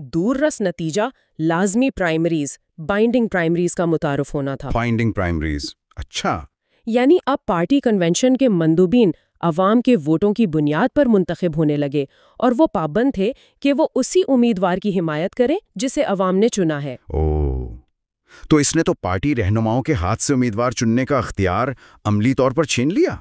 A: دور رس نتیجہ لازمی پرائمریز، بائنڈنگ پرائمریز کا متعارف ہونا تھا۔
B: بائنڈنگ پرائمریز، اچھا۔
A: یعنی اب پارٹی کنونشن کے مندوبین عوام کے ووٹوں کی بنیاد پر منتخب ہونے لگے اور وہ پابند تھے کہ وہ اسی امیدوار کی حمایت کریں جسے عوام نے چنا ہے۔
B: تو اس نے تو پارٹی رہنماؤں کے ہاتھ سے امیدوار چننے کا اختیار عملی طور پر چھین لیا۔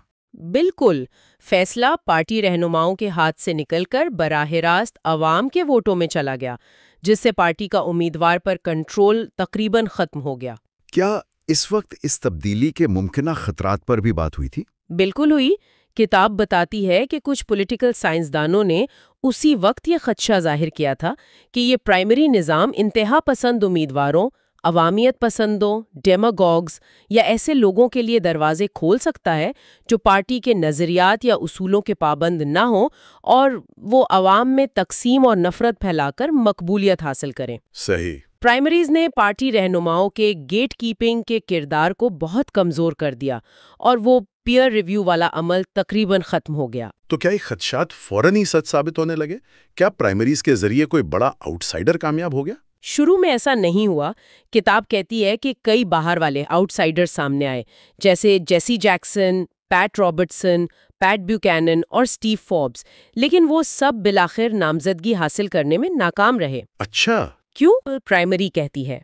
A: بالکل، فیصلہ پارٹی رہنماؤں کے ہاتھ سے نکل کر براہ راست عوام کے ووٹوں میں چلا گیا، جس سے پارٹی کا امیدوار پر کنٹرول تقریباً ختم ہو گیا۔
B: کیا اس وقت اس تبدیلی کے ممکنہ خطرات پر بھی بات ہوئی تھی؟
A: بالکل ہوئی۔ کتاب بتاتی ہے کہ کچھ پولیٹیکل سائنسدانوں نے اسی وقت یہ خدشہ ظاہر کیا تھا کہ یہ پرائمری نظام انتہا پسند امیدواروں، عوامیت پسندوں، ڈیماگوگز یا ایسے لوگوں کے لیے دروازے کھول سکتا ہے جو پارٹی کے نظریات یا اصولوں کے پابند نہ ہوں اور وہ عوام میں تقسیم اور نفرت پھیلا کر مقبولیت حاصل کریں۔
B: صحیح۔
A: پرائمریز نے پارٹی رہنماؤں کے گیٹ کیپنگ کے کردار کو بہت کمزور کر دیا اور وہ پیئر ریویو والا عمل تقریباً ختم ہو گیا۔
B: تو کیا یہ خدشات فوراً ہی سچ ثابت ہونے لگے؟ کیا پرائمریز کے ذریعے کوئی بڑا آؤٹ سائیڈر کامیاب ہو گیا؟
A: شروع میں ایسا نہیں ہوا۔ کتاب کہتی ہے کہ کئی باہر والے آؤٹ سائیڈر سامنے آئے، جیسے جیسی جیکسن، پیٹ رابرٹسن، پیٹ بیوکینن اور سٹیو فوربس، لیکن وہ سب بالآخر نامزدگی حاصل کرنے میں ناکام رہے۔
B: اچھا،
A: کیوں؟ پرائمری کہتی ہے۔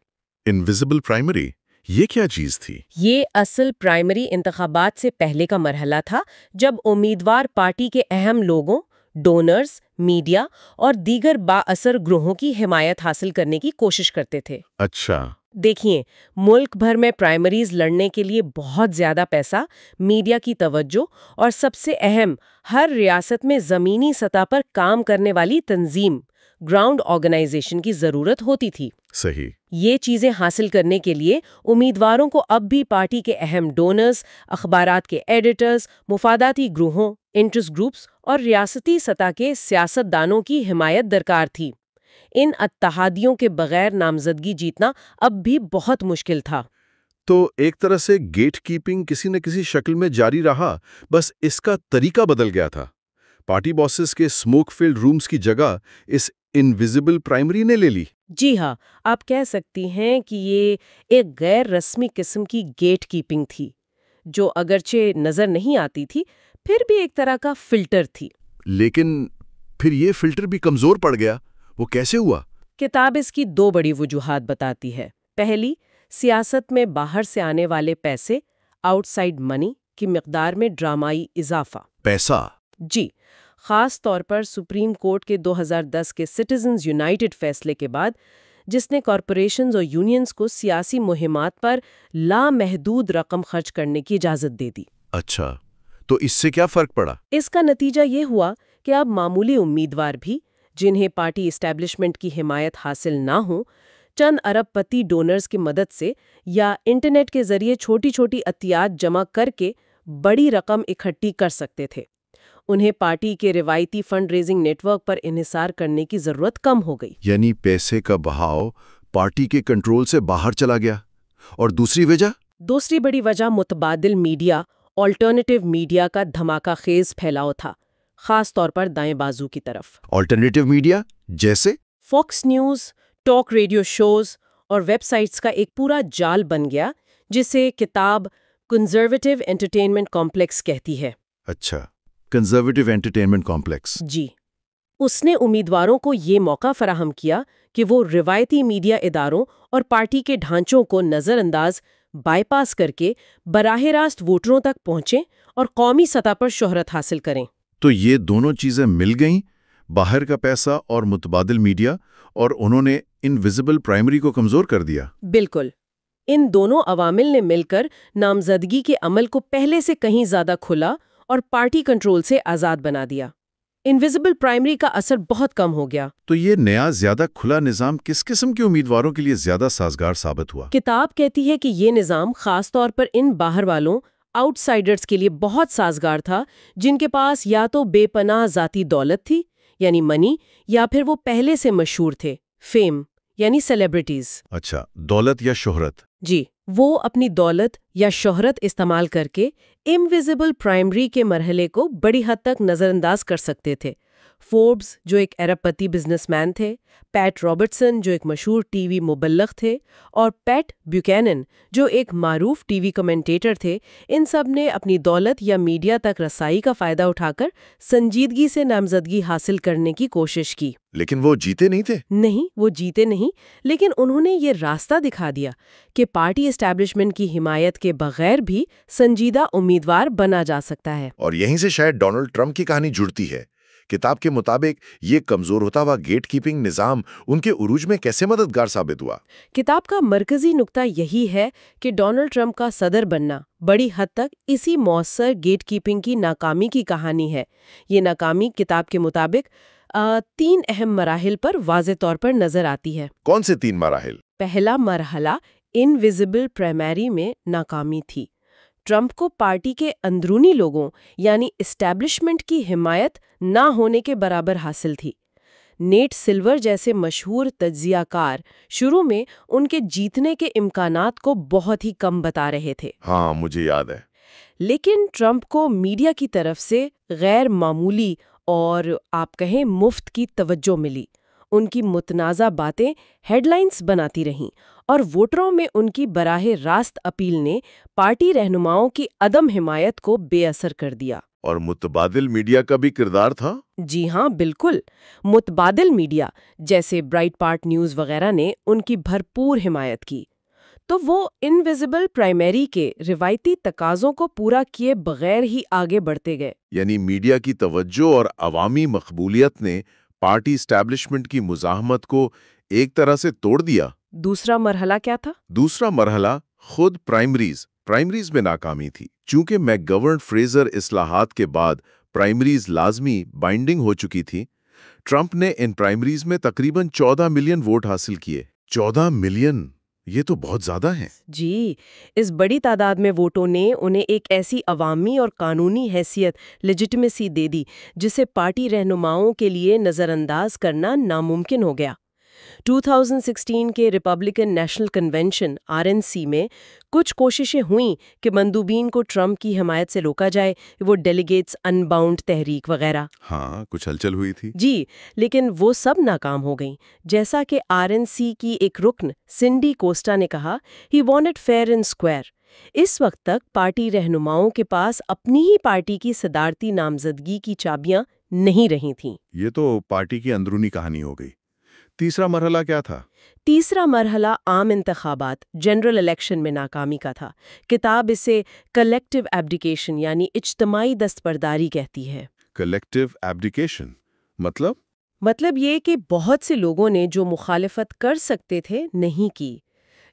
B: انویزیبل پرائمری، یہ کیا چیز تھی؟
A: یہ اصل پرائمری انتخابات سے پہلے کا مرحلہ تھا، جب امیدوار پارٹی کے اہم لوگوں، ڈونرز، میڈیا اور دیگر بااثر گروہوں کی حمایت حاصل کرنے کی کوشش کرتے تھے۔
B: اچھا۔
A: دیکھیے، ملک بھر میں پرائمریز لڑنے کے لیے بہت زیادہ پیسہ، میڈیا کی توجہ اور سب سے اہم، ہر ریاست میں زمینی سطح پر کام کرنے والی تنظیم، گراؤنڈ آرگنائزیشن کی ضرورت ہوتی تھی۔
B: صحیح۔
A: یہ چیزیں حاصل کرنے کے لیے امیدواروں کو اب بھی پارٹی کے اہم ڈونرز، اخبارات کے ایڈیٹرز، مفاداتی گروہوں، انٹرسٹ گروپس اور ریاستی سطح کے سیاست دانوں کی حمایت درکار تھی۔ ان اتحادیوں کے بغیر نامزدگی جیتنا اب بھی بہت مشکل تھا۔
B: تو ایک طرح سے گیٹ کیپنگ کسی نہ کسی شکل میں جاری رہا، بس اس کا طریقہ بدل گیا تھا۔ پارٹی باسز کے اسموک فلڈ رومز کی جگہ اس انویزیبل پرائمری نے لے لی۔
A: جی ہاں، آپ کہہ سکتی ہیں کہ یہ ایک غیر رسمی قسم کی گیٹ کیپنگ تھی، جو اگرچہ نظر نہیں آتی تھی، پھر بھی ایک طرح کا فلٹر تھی۔
B: لیکن پھر یہ فلٹر بھی کمزور پڑ گیا، وہ کیسے ہوا؟
A: کتاب اس کی دو بڑی وجوہات بتاتی ہے۔ پہلی، سیاست میں باہر سے آنے والے پیسے، آؤٹ سائڈ منی کی مقدار میں ڈرامائی اضافہ۔
B: پیسہ؟
A: جی، خاص طور پر سپریم کورٹ کے 2010 کے سٹیزنز یونائٹڈ فیصلے کے بعد، جس نے کارپوریشنز اور یونینز کو سیاسی مہمات پر لامحدود رقم خرچ کرنے کی اجازت دے دی۔
B: اچھا، تو اس سے کیا فرق پڑا؟
A: اس کا نتیجہ یہ ہوا کہ اب معمولی امیدوار بھی، جنہیں پارٹی اسٹیبلشمنٹ کی حمایت حاصل نہ ہوں، چند ارب پتی ڈونرز کی مدد سے یا انٹرنیٹ کے ذریعے چھوٹی چھوٹی عطیات جمع کر کے بڑی رقم اکٹھی کر سکتے تھے۔ انہیں پارٹی کے روایتی فنڈ ریزنگ نیٹ ورک پر انحصار کرنے کی ضرورت کم ہو گئی۔
B: یعنی پیسے کا بہاؤ پارٹی کے کنٹرول سے باہر چلا گیا۔ اور دوسری وجہ؟
A: دوسری بڑی وجہ متبادل میڈیا، آلٹرنیٹیو میڈیا کا دھماکہ خیز پھیلاؤ تھا، خاص طور پر دائیں بازو کی طرف۔
B: آلٹرنیٹیو میڈیا جیسے؟
A: Fox News, talk radio shows اور ویب سائٹس کا ایک پورا جال بن گیا، جسے کتاب کنزرویٹو انٹرٹینمنٹ کمپلیکس کہتی ہے۔
B: اچھا، کنزرویٹو انٹرٹینمنٹ کمپلیکس۔
A: جی، اس نے امیدواروں کو یہ موقع فراہم کیا کہ وہ روایتی میڈیا اداروں اور پارٹی کے ڈھانچوں کو نظر انداز، بائی پاس کر کے براہ راست ووٹروں تک پہنچیں اور قومی سطح پر شہرت حاصل کریں۔
B: تو یہ دونوں چیزیں مل گئیں، باہر کا پیسہ اور متبادل میڈیا، اور انہوں نے انویزیبل پرائمری کو کمزور کر دیا۔
A: بالکل، ان دونوں عوامل نے مل کر نامزدگی کے عمل کو پہلے سے کہیں زیادہ کھلا اور پارٹی کنٹرول سے آزاد بنا دیا۔ انویزیبل پرائمری کا اثر بہت کم ہو گیا۔
B: تو یہ نیا زیادہ کھلا نظام کس قسم کے امیدواروں کے لیے زیادہ سازگار ثابت ہوا؟
A: کتاب کہتی ہے کہ یہ نظام خاص طور پر ان باہر والوں، آؤٹ سائڈرز کے لیے بہت سازگار تھا، جن کے پاس یا تو بے پناہ ذاتی دولت تھی، یعنی منی، یا پھر وہ پہلے سے مشہور تھے، فیم، یعنی سیلیبریٹیز۔
B: اچھا، دولت یا شہرت؟
A: جی، وہ اپنی دولت یا شہرت استعمال کر کے انویزیبل پرائمری کے مرحلے کو بڑی حد تک نظر انداز کر سکتے تھے۔ فوربس، جو ایک ارب پتی بزنس مین تھے، پیٹ رابرٹسن، جو ایک مشہور ٹی وی مبلغ تھے، اور پیٹ بیوکینن، جو ایک معروف ٹی وی کمنٹیٹر تھے، ان سب نے اپنی دولت یا میڈیا تک رسائی کا فائدہ اٹھا کر سنجیدگی سے نامزدگی حاصل کرنے کی کوشش کی۔
B: لیکن وہ جیتے نہیں تھے؟
A: نہیں، وہ جیتے نہیں، لیکن انہوں نے یہ راستہ دکھا دیا کہ پارٹی اسٹیبلشمنٹ کی حمایت کے بغیر بھی سنجیدہ امیدوار بنا جا سکتا ہے۔
C: اور یہیں سے شاید ڈونلڈ ٹرمپ کی کہانی جڑتی ہے۔ کتاب کے مطابق یہ کمزور ہوتا ہوا گیٹ کیپنگ نظام ان کے عروج میں کیسے مددگار ثابت ہوا؟
A: کتاب کا مرکزی نقطہ یہی ہے کہ ڈونلڈ ٹرمپ کا صدر بننا بڑی حد تک اسی مؤثر گیٹ کیپنگ کی ناکامی کی کہانی ہے۔ یہ ناکامی کتاب کے مطابق 3 اہم مراحل پر واضح طور پر نظر آتی ہے۔
C: کون سے 3 مراحل؟
A: پہلا مرحلہ انویزیبل پرائمری میں ناکامی تھی۔ ٹرمپ کو پارٹی کے اندرونی لوگوں یعنی اسٹیبلشمنٹ کی حمایت نہ ہونے کے برابر حاصل تھی۔ نیٹ سلور جیسے مشہور تجزیہ کار شروع میں ان کے جیتنے کے امکانات کو بہت ہی کم بتا رہے تھے۔
C: ہاں، مجھے یاد ہے۔
A: لیکن ٹرمپ کو میڈیا کی طرف سے غیر معمولی اور آپ کہیں مفت کی توجہ ملی۔ ان کی متنازع باتیں ہیڈ لائنز بناتی رہیں اور ووٹروں میں ان کی براہ راست اپیل نے پارٹی رہنماؤں کی عدم حمایت کو بے اثر کر دیا۔
C: اور متبادل میڈیا کا بھی کردار تھا؟
A: جی ہاں، بالکل۔ متبادل میڈیا جیسے برائٹ پارٹ نیوز وغیرہ نے ان کی بھرپور حمایت کی، تو وہ انویزیبل پرائمری کے روایتی تقاضوں کو پورا کیے بغیر ہی آگے بڑھتے گئے۔
C: یعنی میڈیا کی توجہ اور عوامی مقبولیت نے پارٹی اسٹیبلشمنٹ کی مزاحمت کو ایک طرح سے توڑ دیا۔
A: دوسرا مرحلہ کیا تھا؟
C: دوسرا مرحلہ خود پرائمریز میں ناکامی تھی۔ چونکہ میک گورن فریزر اصلاحات کے بعد پرائمریز لازمی بائنڈنگ ہو چکی تھی، ٹرمپ نے ان پرائمریز میں تقریباً 14 ملین ووٹ حاصل کیے۔ 14 ملین! یہ تو بہت زیادہ ہیں۔
A: جی، اس بڑی تعداد میں ووٹوں نے انہیں ایک ایسی عوامی اور قانونی حیثیت لیجٹمیسی دے دی جسے پارٹی رہنماؤں کے لیے نظر انداز کرنا ناممکن ہو گیا۔ 2016 کے ریپبلکن نیشنل کنونشن RNC میں کچھ کوششیں ہوئیں کہ مندوبین کو ٹرمپ کی حمایت سے روکا جائے، وہ ڈیلیگیٹس ان باؤنڈ تحریک وغیرہ۔
B: ہاں، کچھ ہلچل ہوئی تھی۔
A: جی، لیکن وہ سب ناکام ہو گئیں۔ جیسا کہ RNC کی ایک رکن سنڈی کوسٹا نے کہا، he wanted fair and square. اس وقت تک پارٹی رہنماؤں کے پاس اپنی ہی پارٹی کی صدارتی نامزدگی کی چابیاں نہیں رہی تھیں۔
B: یہ تو پارٹی کی اندرونی کہانی ہو گئی۔ تیسرا مرحلہ کیا تھا؟
A: تیسرا مرحلہ عام انتخابات جنرل الیکشن میں ناکامی کا تھا۔ کتاب اسے کلیکٹیو ایبڈیکیشن یعنی اجتماعی دستبرداری کہتی ہے۔
B: کلیکٹیو ایبڈیکیشن
A: مطلب یہ کہ بہت سے لوگوں نے جو مخالفت کر سکتے تھے نہیں کی۔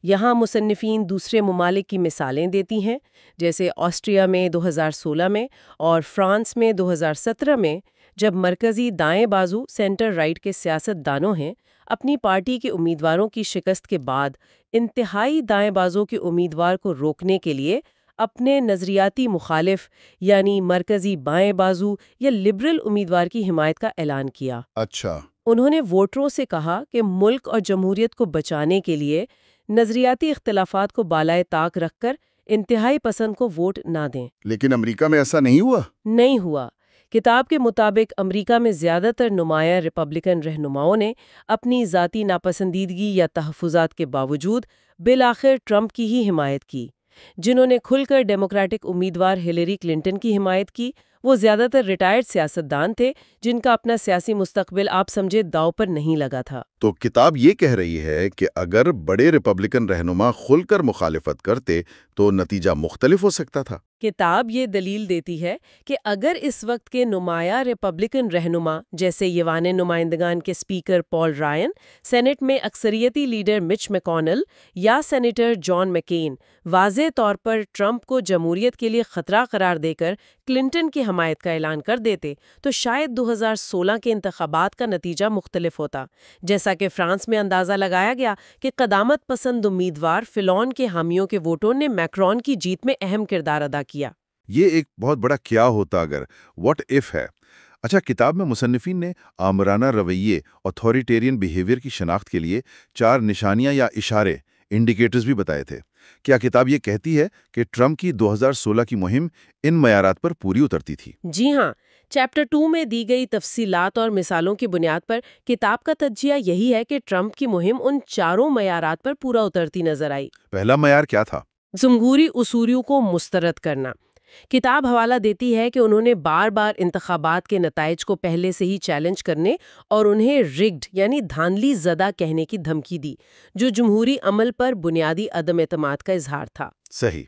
A: یہاں مصنفین دوسرے ممالک کی مثالیں دیتی ہیں، جیسے آسٹریا میں 2016 میں اور فرانس میں 2017 میں، جب مرکزی دائیں بازو سینٹر رائٹ کے سیاست دانوں ہیں اپنی پارٹی کے امیدواروں کی شکست کے بعد انتہائی دائیں بازو کے امیدوار کو روکنے کے لیے اپنے نظریاتی مخالف یعنی مرکزی بائیں بازو یا لبرل امیدوار کی حمایت کا اعلان کیا۔
B: اچھا،
A: انہوں نے ووٹروں سے کہا کہ ملک اور جمہوریت کو بچانے کے لیے نظریاتی اختلافات کو بالائے طاق رکھ کر انتہائی پسند کو ووٹ نہ دیں۔
B: لیکن امریکہ میں ایسا نہیں ہوا؟
A: نہیں ہوا۔ کتاب کے مطابق امریکہ میں زیادہ تر نمایاں ریپبلکن رہنماؤں نے اپنی ذاتی ناپسندیدگی یا تحفظات کے باوجود بالآخر ٹرمپ کی ہی حمایت کی۔ جنہوں نے کھل کر ڈیموکریٹک امیدوار ہلیری کلنٹن کی حمایت کی، وہ زیادہ تر ریٹائرڈ سیاستدان تھے جن کا اپنا سیاسی مستقبل آپ سمجھے داؤ پر نہیں لگا تھا۔
B: تو کتاب یہ کہہ رہی ہے کہ اگر بڑے ریپبلکن رہنما کھل کر مخالفت کرتے تو نتیجہ مختلف ہو سکتا تھا۔
A: کتاب یہ دلیل دیتی ہے کہ اگر اس وقت کے نمایاں ریپبلکن رہنما جیسے ایوان نمائندگان کے اسپیکر پال رائن، سینٹ میں اکثریتی لیڈر مچ میکونل یا سینیٹر جان مکین واضح طور پر ٹرمپ کو جمہوریت کے لیے خطرہ قرار دے کر کلنٹن کی حمایت کا اعلان کر دیتے تو شاید 2016 کے انتخابات کا نتیجہ مختلف ہوتا، جیسا کہ فرانس میں اندازہ لگایا گیا کہ قدامت پسند امیدوار فلون کے حامیوں کے ووٹوں نے میکرون کی جیت میں اہم کردار ادا کیا۔
B: یہ ایک بہت بڑا کیا ہوتا اگر واٹ ایف ہے۔ اچھا، کتاب میں مصنفین نے آمرانہ رویے اتھارٹیرین بیہیویئر کی شناخت کے لیے 4 نشانیاں یا اشارے انڈیکیٹرز بھی بتائے تھے۔ کیا کتاب یہ کہتی ہے کہ ٹرمپ کی 2016 کی مہم ان معیارات پر پوری اترتی تھی؟
A: جی ہاں، چیپٹر 2 میں دی گئی تفصیلات اور مثالوں کی بنیاد پر کتاب کا تجزیہ یہی ہے کہ ٹرمپ کی مہم ان 4 معیارات پر پورا اترتی نظر آئی۔
B: پہلا معیار کیا تھا؟
A: جمہوری اصولیوں کو مسترد کرنا۔ کتاب حوالہ دیتی ہے کہ انہوں نے بار بار انتخابات کے نتائج کو پہلے سے ہی چیلنج کرنے اور انہیں رگڈ یعنی دھاندلی زدہ کہنے کی دھمکی دی، جو جمہوری عمل پر بنیادی عدم اعتماد کا اظہار تھا۔
B: صحیح۔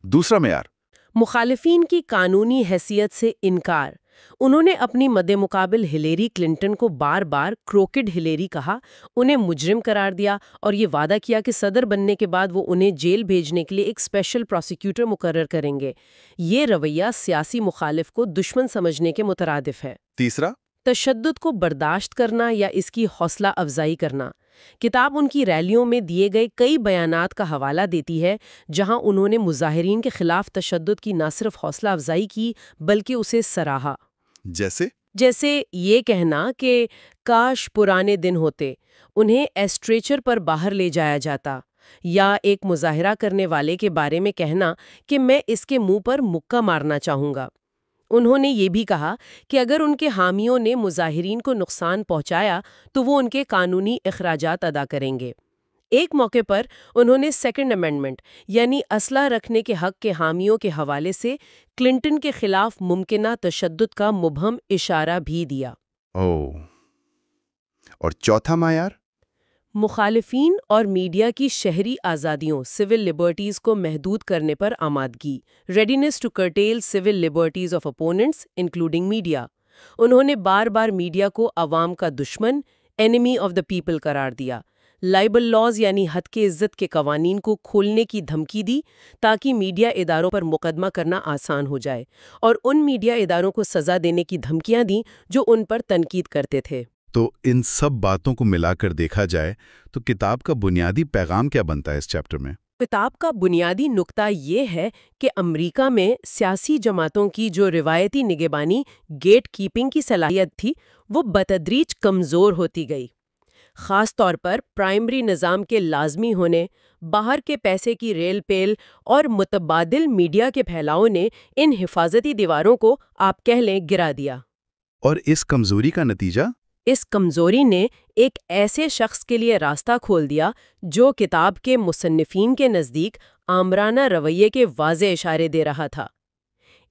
B: دوسرا معیار؟
A: مخالفین کی قانونی حیثیت سے انکار۔ انہوں نے اپنی مد مقابل ہلیری کلنٹن کو بار بار کروکڈ ہلیری کہا، انہیں مجرم قرار دیا اور یہ وعدہ کیا کہ صدر بننے کے بعد وہ انہیں جیل بھیجنے کے لیے ایک اسپیشل پروسیکیوٹر مقرر کریں گے۔ یہ رویہ سیاسی مخالف کو دشمن سمجھنے کے مترادف ہے۔
B: تیسرا؟
A: تشدد کو برداشت کرنا یا اس کی حوصلہ افزائی کرنا۔ کتاب ان کی ریلیوں میں دیے گئے کئی بیانات کا حوالہ دیتی ہے جہاں انہوں نے مظاہرین کے خلاف تشدد کی نہ صرف حوصلہ افزائی کی بلکہ اسے سراہا۔ جیسے یہ کہنا کہ کاش پرانے دن ہوتے، انہیں ایسٹریچر پر باہر لے جایا جاتا، یا ایک مظاہرہ کرنے والے کے بارے میں کہنا کہ میں اس کے منہ پر مکہ مارنا چاہوں گا۔ انہوں نے یہ بھی کہا کہ اگر ان کے حامیوں نے مظاہرین کو نقصان پہنچایا تو وہ ان کے قانونی اخراجات ادا کریں گے۔ ایک موقع پر انہوں نے سیکنڈ امینڈمنٹ یعنی اسلحہ رکھنے کے حق کے حامیوں کے حوالے سے کلنٹن کے خلاف ممکنہ تشدد کا مبہم اشارہ بھی دیا۔
B: اور چوتھا معیار؟
A: مخالفین اور میڈیا کی شہری آزادیوں سول لبرٹیز کو محدود کرنے پر آمادگی، readiness to curtail civil liberties of opponents including media. انہوں نے بار بار میڈیا کو عوام کا دشمن، اینیمی آف دا پیپل قرار دیا، لائبل لاز یعنی ہتک عزت کے قوانین کو کھولنے کی دھمکی دی تاکہ میڈیا اداروں پر مقدمہ کرنا آسان ہو جائے، اور ان میڈیا اداروں کو سزا دینے کی دھمکیاں دیں جو ان پر تنقید کرتے تھے۔
B: تو ان سب باتوں کو ملا کر دیکھا جائے تو کتاب کا بنیادی پیغام کیا بنتا ہے اس چیپٹر میں؟
A: کتاب کا بنیادی نقطہ یہ ہے کہ امریکہ میں سیاسی جماعتوں کی جو روایتی نگہبانی گیٹ کیپنگ کی صلاحیت تھی وہ بتدریج کمزور ہوتی گئی۔ خاص طور پر پرائمری نظام کے لازمی ہونے، باہر کے پیسے کی ریل پیل اور متبادل میڈیا کے پھیلاؤ نے ان حفاظتی دیواروں کو آپ کہہ لیں گرا دیا۔
B: اور اس کمزوری کا نتیجہ؟
A: اس کمزوری نے ایک ایسے شخص کے لیے راستہ کھول دیا جو کتاب کے مصنفین کے نزدیک آمرانہ رویے کے واضح اشارے دے رہا تھا۔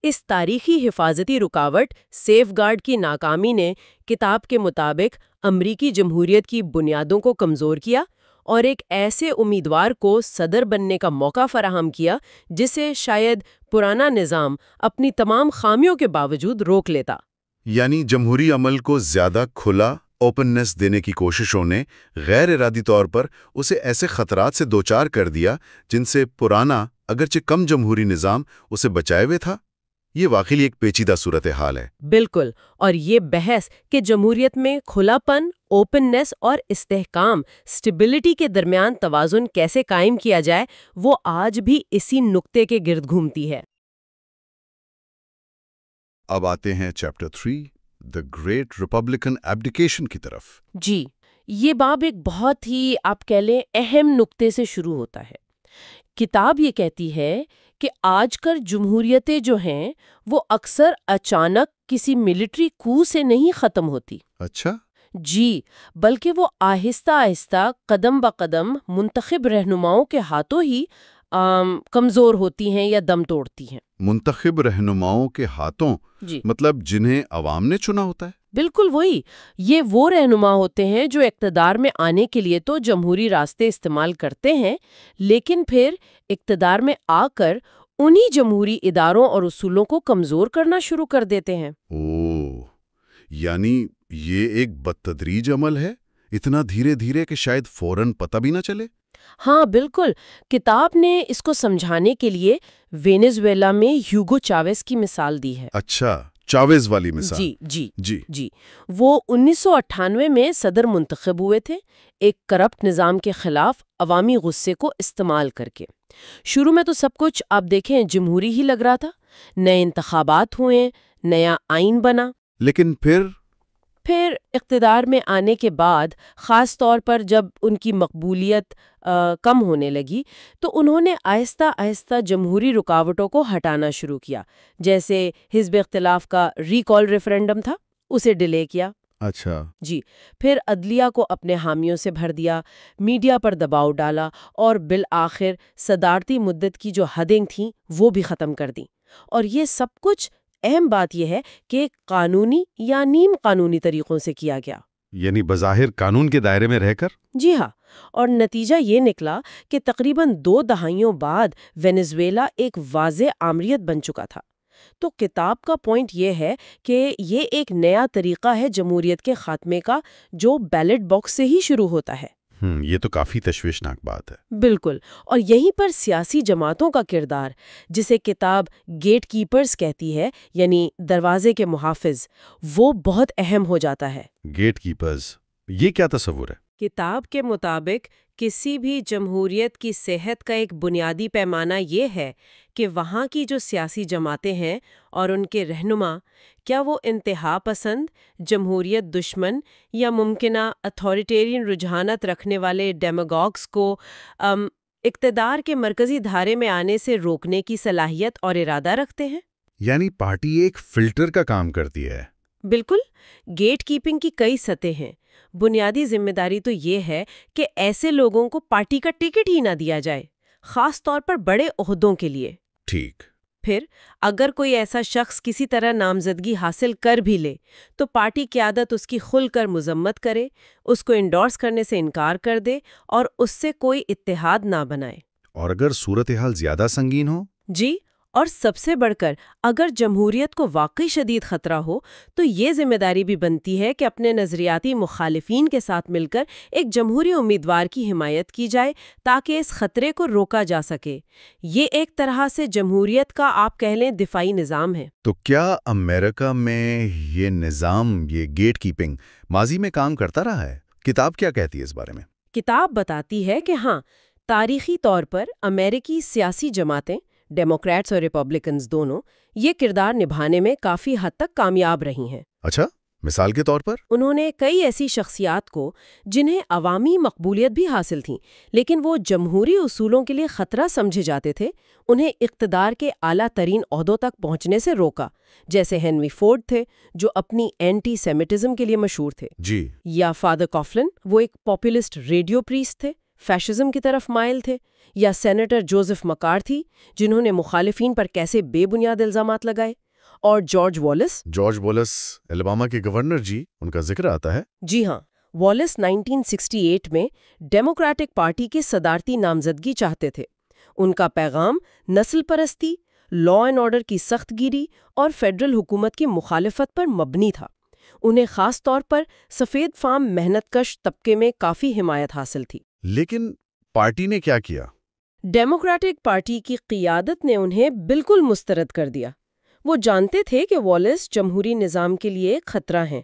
A: اس تاریخی حفاظتی رکاوٹ سیف گارڈ کی ناکامی نے کتاب کے مطابق امریکی جمہوریت کی بنیادوں کو کمزور کیا اور ایک ایسے امیدوار کو صدر بننے کا موقع فراہم کیا جسے شاید پرانا نظام اپنی تمام خامیوں کے باوجود روک لیتا۔
B: یعنی جمہوری عمل کو زیادہ کھلا اوپننس دینے کی کوششوں نے غیر ارادی طور پر اسے ایسے خطرات سے دوچار کر دیا جن سے پرانا اگرچہ کم جمہوری نظام اسے بچائے ہوئے تھا۔ یہ واقعی ایک پیچیدہ صورتحال ہے۔
A: بالکل، اور یہ بحث کہ جمہوریت میں کھلا پن، اوپننس اور استحکام، اسٹیبلٹی کے درمیان توازن کیسے قائم کیا جائے، وہ آج بھی اسی نقطے کے گرد گھومتی ہے۔
B: اب آتے ہیں چیپٹر 3 دی گریٹ ریپبلکن ایبڈیکیشن کی طرف۔
A: جی، یہ باب ایک بہت ہی آپ کہہ لیں اہم نقطے سے شروع ہوتا ہے۔ کتاب یہ کہتی ہے کہ آج کل جمہوریتیں جو ہیں وہ اکثر اچانک کسی ملٹری کو سے نہیں ختم ہوتی۔
B: اچھا؟
A: جی، بلکہ وہ آہستہ آہستہ قدم بقدم منتخب رہنماؤں کے ہاتھوں ہی کمزور ہوتی ہیں یا دم توڑتی ہیں۔
B: منتخب رہنماؤں کے ہاتھوں؟
A: جی،
B: مطلب جنہیں عوام نے چنا ہوتا ہے؟
A: بالکل وہی۔ یہ وہ رہنما ہوتے ہیں جو اقتدار میں آنے کے لیے تو جمہوری راستے استعمال کرتے ہیں، لیکن پھر اقتدار میں آ کر انہی جمہوری اداروں اور اصولوں کو کمزور کرنا شروع کر دیتے ہیں۔
B: اوہ، یعنی یہ ایک بدتدریج عمل ہے، اتنا دھیرے دھیرے کہ شاید فوراً پتہ بھی نہ چلے؟
A: ہاں بالکل، کتاب نے اس کو سمجھانے کے لیے وینزویلا میں ہیوگو چاویز کی مثال دی ہے۔
B: اچھا، چاویز والی مثال؟
A: جی جی جی جی، وہ 1998 میں صدر منتخب ہوئے تھے، ایک کرپٹ نظام کے خلاف عوامی غصے کو استعمال کر کے۔ شروع میں تو سب کچھ آپ دیکھیں جمہوری ہی لگ رہا تھا، نئے انتخابات ہوئے، نیا آئین بنا،
B: لیکن پھر
A: اقتدار میں آنے کے بعد، خاص طور پر جب ان کی مقبولیت کم ہونے لگی، تو انہوں نے آہستہ آہستہ جمہوری رکاوٹوں کو ہٹانا شروع کیا، جیسے حزب اختلاف کا ریکال ریفرنڈم تھا، اسے ڈیلے کیا۔
B: اچھا
A: جی، پھر عدلیہ کو اپنے حامیوں سے بھر دیا، میڈیا پر دباؤ ڈالا اور بالآخر صدارتی مدت کی جو حدیں تھیں وہ بھی ختم کر دیں۔ اور یہ سب کچھ اہم بات یہ ہے کہ قانونی یا نیم قانونی طریقوں سے کیا گیا،
B: یعنی بظاہر قانون کے دائرے میں رہ کر۔
A: جی ہاں، اور نتیجہ یہ نکلا کہ تقریباً 2 دہائیوں بعد وینزویلا ایک واضح آمریت بن چکا تھا۔ تو کتاب کا پوائنٹ یہ ہے کہ یہ ایک نیا طریقہ ہے جمہوریت کے خاتمے کا جو بیلٹ باکس سے ہی شروع ہوتا ہے۔
B: یہ تو کافی تشویشناک بات ہے۔
A: بالکل، اور یہیں پر سیاسی جماعتوں کا کردار، جسے کتاب گیٹ کیپرز کہتی ہے، یعنی دروازے کے محافظ، وہ بہت اہم ہو جاتا ہے۔
B: گیٹ کیپرز، یہ کیا تصور ہے؟
A: کتاب کے مطابق کسی بھی جمہوریت کی صحت کا ایک بنیادی پیمانہ یہ ہے کہ وہاں کی جو سیاسی جماعتیں ہیں اور ان کے رہنما، کیا وہ انتہا پسند، جمہوریت دشمن یا ممکنہ اتھارٹیرین رجحانات رکھنے والے ڈیماگوگز کو اقتدار کے مرکزی دھارے میں آنے سے روکنے کی صلاحیت اور ارادہ رکھتے ہیں۔
B: یعنی پارٹی ایک فلٹر کا کام کرتی ہے۔
A: بالکل، گیٹ کیپنگ کی کئی سطحیں ہیں۔ بنیادی ذمہ داری تو یہ ہے کہ ایسے لوگوں کو پارٹی کا ٹکٹ ہی نہ دیا جائے، خاص طور پر بڑے عہدوں کے لیے۔
B: ٹھیک۔
A: پھر اگر کوئی ایسا شخص کسی طرح نامزدگی حاصل کر بھی لے تو پارٹی قیادت اس کی کھل کر مذمت کرے، اس کو انڈورس کرنے سے انکار کر دے اور اس سے کوئی اتحاد نہ بنائے۔
B: اور اگر صورتحال زیادہ سنگین ہو؟
A: جی، اور سب سے بڑھ کر اگر جمہوریت کو واقعی شدید خطرہ ہو تو یہ ذمہ داری بھی بنتی ہے کہ اپنے نظریاتی مخالفین کے ساتھ مل کر ایک جمہوری امیدوار کی حمایت کی جائے تاکہ اس خطرے کو روکا جا سکے۔ یہ ایک طرح سے جمہوریت کا آپ کہہ لیں دفاعی نظام ہے۔
B: تو کیا امریکہ میں یہ نظام، یہ گیٹ کیپنگ ماضی میں کام کرتا رہا ہے؟ کتاب کیا کہتی ہے اس بارے میں؟
A: کتاب بتاتی ہے کہ ہاں، تاریخی طور پر امریکی سیاسی جماعتیں، ڈیموکریٹس اور ریپبلکنز دونوں، یہ کردار نبھانے میں کافی حد تک کامیاب رہی ہیں۔
B: اچھا، مثال کے طور پر؟
A: انہوں نے کئی ایسی شخصیات کو جنہیں عوامی مقبولیت بھی حاصل تھی لیکن وہ جمہوری اصولوں کے لیے خطرہ سمجھے جاتے تھے، انہیں اقتدار کے اعلیٰ ترین عہدوں تک پہنچنے سے روکا، جیسے ہنری فورڈ تھے جو اپنی اینٹی سیمیٹزم کے لیے مشہور تھے،
B: جی،
A: یا فادر کافلن، وہ ایک پاپولسٹ ریڈیو پریسٹ تھے، فیشزم کی طرف مائل تھے، یا سینیٹر جوزف مکارتھی جنہوں نے مخالفین پر کیسے بے بنیاد الزامات لگائے، اور جارج والیس
B: الاباما کے گورنر جی، ان کا ذکر آتا ہے۔
A: جی ہاں، والیس 1968 میں ڈیموکریٹک پارٹی کے صدارتی نامزدگی چاہتے تھے۔ ان کا پیغام نسل پرستی، لا اینڈ آرڈر کی سخت گیری اور فیڈرل حکومت کی مخالفت پر مبنی تھا۔ انہیں خاص طور پر سفید فام محنت کش طبقے میں کافی حمایت حاصل تھی۔
B: لیکن پارٹی نے کیا کیا؟
A: ڈیموکریٹک پارٹی کی قیادت نے انہیں بالکل مسترد کر دیا۔ وہ جانتے تھے کہ والیس جمہوری نظام کے لیے ایک خطرہ ہیں،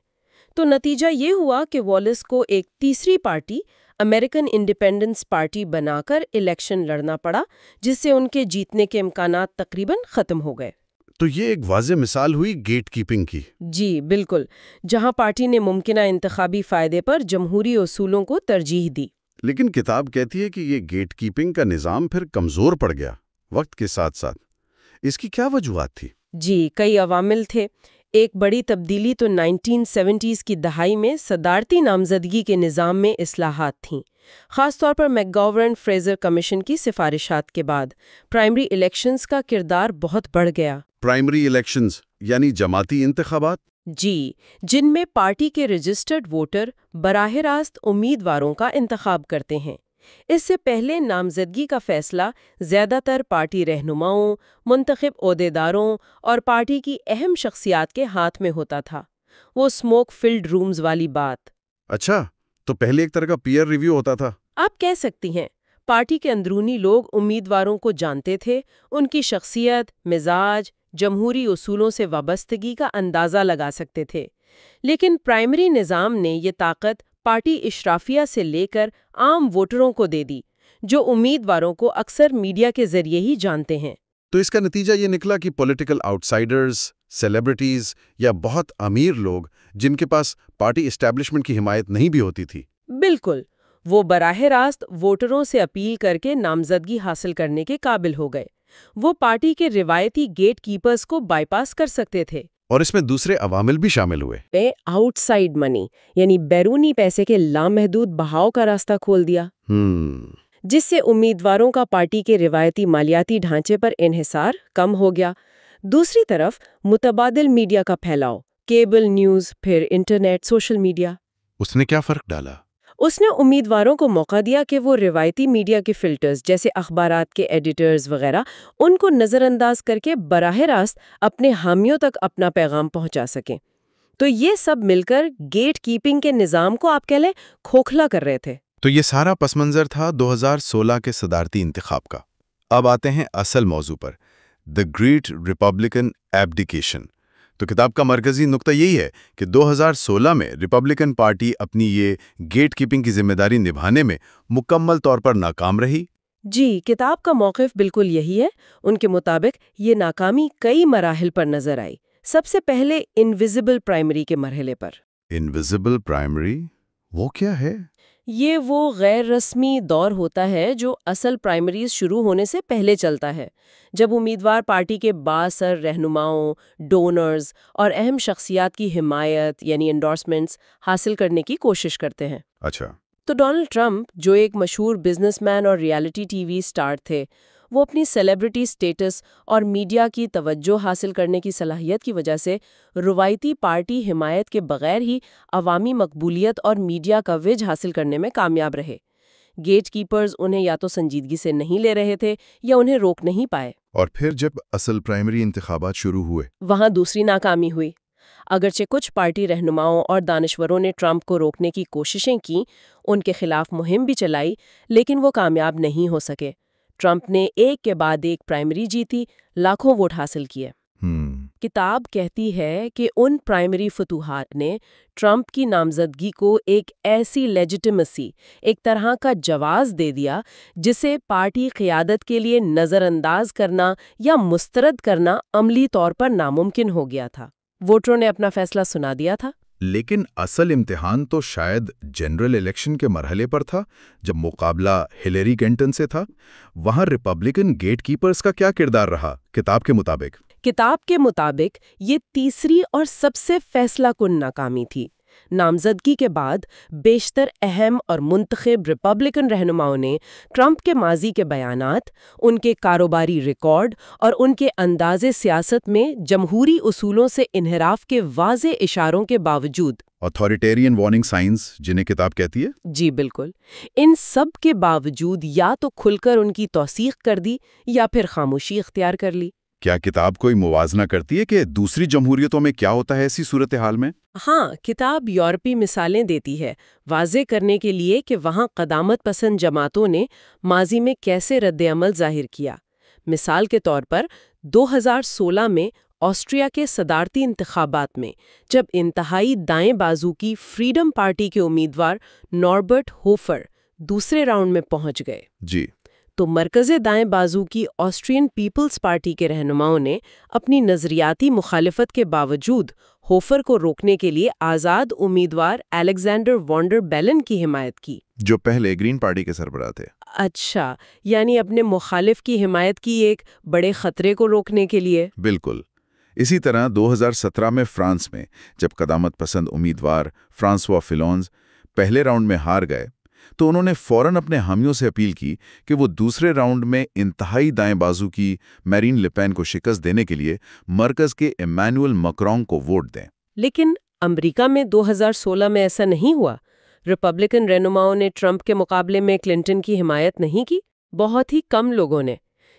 A: تو نتیجہ یہ ہوا کہ والیس کو ایک تیسری پارٹی، امریکن انڈیپینڈنس پارٹی بنا کر الیکشن لڑنا پڑا، جس سے ان کے جیتنے کے امکانات تقریباً ختم ہو گئے۔
B: تو یہ ایک واضح مثال ہوئی گیٹ کیپنگ کی۔
A: جی بالکل، جہاں پارٹی نے ممکنہ انتخابی فائدے پر جمہوری اصولوں کو ترجیح دی۔
B: لیکن کتاب کہتی ہے کہ یہ گیٹ کیپنگ کا نظام پھر کمزور پڑ گیا وقت کے ساتھ ساتھ۔ اس کی کیا وجوہات تھی؟
A: جی، کئی عوامل تھے۔ ایک بڑی تبدیلی تو 1970s کی دہائی میں صدارتی نامزدگی کے نظام میں اصلاحات تھیں، خاص طور پر میک گورن فریزر کمیشن کی سفارشات کے بعد پرائمری الیکشنز کا کردار بہت بڑھ گیا۔
B: پرائمری الیکشنز یعنی جماعتی انتخابات؟
A: جی، جن میں پارٹی کے رجسٹرڈ ووٹر براہ راست امیدواروں کا انتخاب کرتے ہیں۔ اس سے پہلے نامزدگی کا فیصلہ زیادہ تر پارٹی رہنماؤں، منتخب عہدیداروں اور پارٹی کی اہم شخصیات کے ہاتھ میں ہوتا تھا۔ وہ اسموک فلڈ رومز والی بات۔
B: اچھا، تو پہلے ایک طرح کا پیئر ریویو ہوتا تھا۔
A: آپ کہہ سکتی ہیں، پارٹی کے اندرونی لوگ امیدواروں کو جانتے تھے، ان کی شخصیت، مزاج، جمہوری اصولوں سے وابستگی کا اندازہ لگا سکتے تھے۔ لیکن پرائمری نظام نے یہ طاقت پارٹی اشرافیہ سے لے کر عام ووٹروں کو دے دی، جو امیدواروں کو اکثر میڈیا کے ذریعے ہی جانتے ہیں۔
B: تو اس کا نتیجہ یہ نکلا کہ پولیٹیکل آؤٹ سائیڈرز، سیلیبریٹیز یا بہت امیر لوگ جن کے پاس پارٹی اسٹیبلشمنٹ کی حمایت نہیں بھی ہوتی تھی،
A: بالکل، وہ براہ راست ووٹروں سے اپیل کر کے نامزدگی حاصل کرنے کے قابل ہو گئے۔ وہ پارٹی کے روایتی گیٹ کیپرز کو بائی پاس کر سکتے تھے۔
B: اور اس میں دوسرے عوامل بھی شامل ہوئے۔
A: آؤٹ سائڈ منی یعنی بیرونی پیسے کے لامحدود بہاؤ کا راستہ کھول دیا، جس سے امیدواروں کا پارٹی کے روایتی مالیاتی ڈھانچے پر انحصار کم ہو گیا۔ دوسری طرف متبادل میڈیا کا پھیلاؤ، کیبل نیوز، پھر انٹرنیٹ، سوشل میڈیا۔
B: اس نے کیا فرق ڈالا؟
A: اس نے امیدواروں کو موقع دیا کہ وہ روایتی میڈیا کے فلٹرز جیسے اخبارات کے ایڈیٹرز وغیرہ ان کو نظر انداز کر کے براہ راست اپنے حامیوں تک اپنا پیغام پہنچا سکیں۔ تو یہ سب مل کر گیٹ کیپنگ کے نظام کو آپ کہہ لیں کھوکھلا کر رہے تھے۔
C: تو یہ سارا پس منظر تھا 2016 کے صدارتی انتخاب کا۔ اب آتے ہیں اصل موضوع پر، دی گریٹ ریپبلکن ایبڈیکیشن۔ تو کتاب کا مرکزی نقطہ یہی ہے کہ 2016 میں ریپبلکن پارٹی اپنی یہ گیٹ کیپنگ کی ذمہ داری نبھانے میں مکمل طور پر ناکام رہی۔
A: جی، کتاب کا موقف بالکل یہی ہے۔ ان کے مطابق یہ ناکامی کئی مراحل پر نظر آئی۔ سب سے پہلے انویزیبل پرائمری کے مرحلے پر۔
B: انویزیبل پرائمری وہ کیا ہے؟
A: یہ وہ غیر رسمی دور ہوتا ہے جو اصل پرائمریز شروع ہونے سے پہلے چلتا ہے، جب امیدوار پارٹی کے بااثر رہنماؤں، ڈونرز اور اہم شخصیات کی حمایت یعنی انڈورسمنٹس حاصل کرنے کی کوشش کرتے ہیں۔
B: اچھا،
A: تو ڈونلڈ ٹرمپ، جو ایک مشہور بزنس مین اور ریالٹی ٹی وی اسٹار تھے، وہ اپنی سیلیبریٹی سٹیٹس اور میڈیا کی توجہ حاصل کرنے کی صلاحیت کی وجہ سے روایتی پارٹی حمایت کے بغیر ہی عوامی مقبولیت اور میڈیا کوریج حاصل کرنے میں کامیاب رہے۔ گیٹ کیپرز انہیں یا تو سنجیدگی سے نہیں لے رہے تھے یا انہیں روک نہیں پائے۔
C: اور پھر جب اصل پرائمری انتخابات شروع ہوئے،
A: وہاں دوسری ناکامی ہوئی۔ اگرچہ کچھ پارٹی رہنماؤں اور دانشوروں نے ٹرمپ کو روکنے کی کوششیں کیں، ان کے خلاف مہم بھی چلائی، لیکن وہ کامیاب نہیں ہو سکے۔ ٹرمپ نے ایک کے بعد ایک پرائمری جیتی، لاکھوں ووٹ حاصل کیے۔ کتاب کہتی ہے کہ ان پرائمری فتوحات نے ٹرمپ کی نامزدگی کو ایک ایسی لیجیٹیمیسی، ایک طرح کا جواز دے دیا جسے پارٹی قیادت کے لیے نظر انداز کرنا یا مسترد کرنا عملی طور پر ناممکن ہو گیا تھا۔ ووٹروں نے اپنا فیصلہ سنا دیا تھا۔
C: لیکن اصل امتحان تو شاید جنرل الیکشن کے مرحلے پر تھا، جب مقابلہ ہلیری کلنٹن سے تھا۔ وہاں ریپبلکن گیٹ کیپرز کا کیا کردار رہا کتاب کے مطابق؟
A: کتاب کے مطابق یہ تیسری اور سب سے فیصلہ کن ناکامی تھی۔ نامزدگی کے بعد بیشتر اہم اور منتخب ریپبلکن رہنماؤں نے ٹرمپ کے ماضی کے بیانات، ان کے کاروباری ریکارڈ اور ان کے انداز سیاست میں جمہوری اصولوں سے انحراف کے واضح اشاروں کے باوجود
B: اتھارٹیرین وارننگ سائنز جنہیں کتاب کہتی ہے؟
A: جی بالکل، ان سب کے باوجود یا تو کھل کر ان کی توثیق کر دی یا پھر خاموشی اختیار کر لی۔
B: کیا کتاب کوئی موازنہ کرتی ہے کہ دوسری جمہوریتوں میں کیا ہوتا ہے ایسی صورتحال میں؟
A: ہاں، کتاب یورپی مثالیں دیتی ہے، واضح کرنے کے لیے کہ وہاں قدامت پسند جماعتوں نے ماضی میں کیسے رد عمل ظاہر کیا۔ مثال کے طور پر 2016 میں آسٹریا کے صدارتی انتخابات میں جب انتہائی دائیں بازو کی فریڈم پارٹی کے امیدوار نوربرٹ ہوفر دوسرے راؤنڈ میں پہنچ گئے،
B: جی،
A: تو مرکز دائیں بازو کی آسٹرین پیپلز پارٹی کے رہنماؤں نے اپنی نظریاتی مخالفت کے باوجود ہوفر کو روکنے کے لیے آزاد امیدوار الیگزینڈر وان ڈر بیلن کی حمایت کی،
C: جو پہلے گرین پارٹی کے سربراہ تھے۔
A: اچھا، یعنی اپنے مخالف کی حمایت کی ایک بڑے خطرے کو روکنے کے لیے۔
C: بالکل اسی طرح 2017 میں فرانس میں جب قدامت پسند امیدوار فرانسوا فلونز پہلے راؤنڈ میں ہار گئے تو انہوں نے فوراً اپنے حامیوں سے اپیل کی کہ وہ دوسرے راؤنڈ میں انتہائی دائیں بازو کی میرین لپین کو شکست دینے کے لیے مرکز کے ایمانوئل مکرون کو ووٹ دیں۔
A: لیکن امریکہ میں 2016 میں ایسا نہیں ہوا۔ ریپبلکن رہنماؤں نے ٹرمپ کے مقابلے میں کلنٹن کی حمایت نہیں کی، بہت ہی کم لوگوں نے۔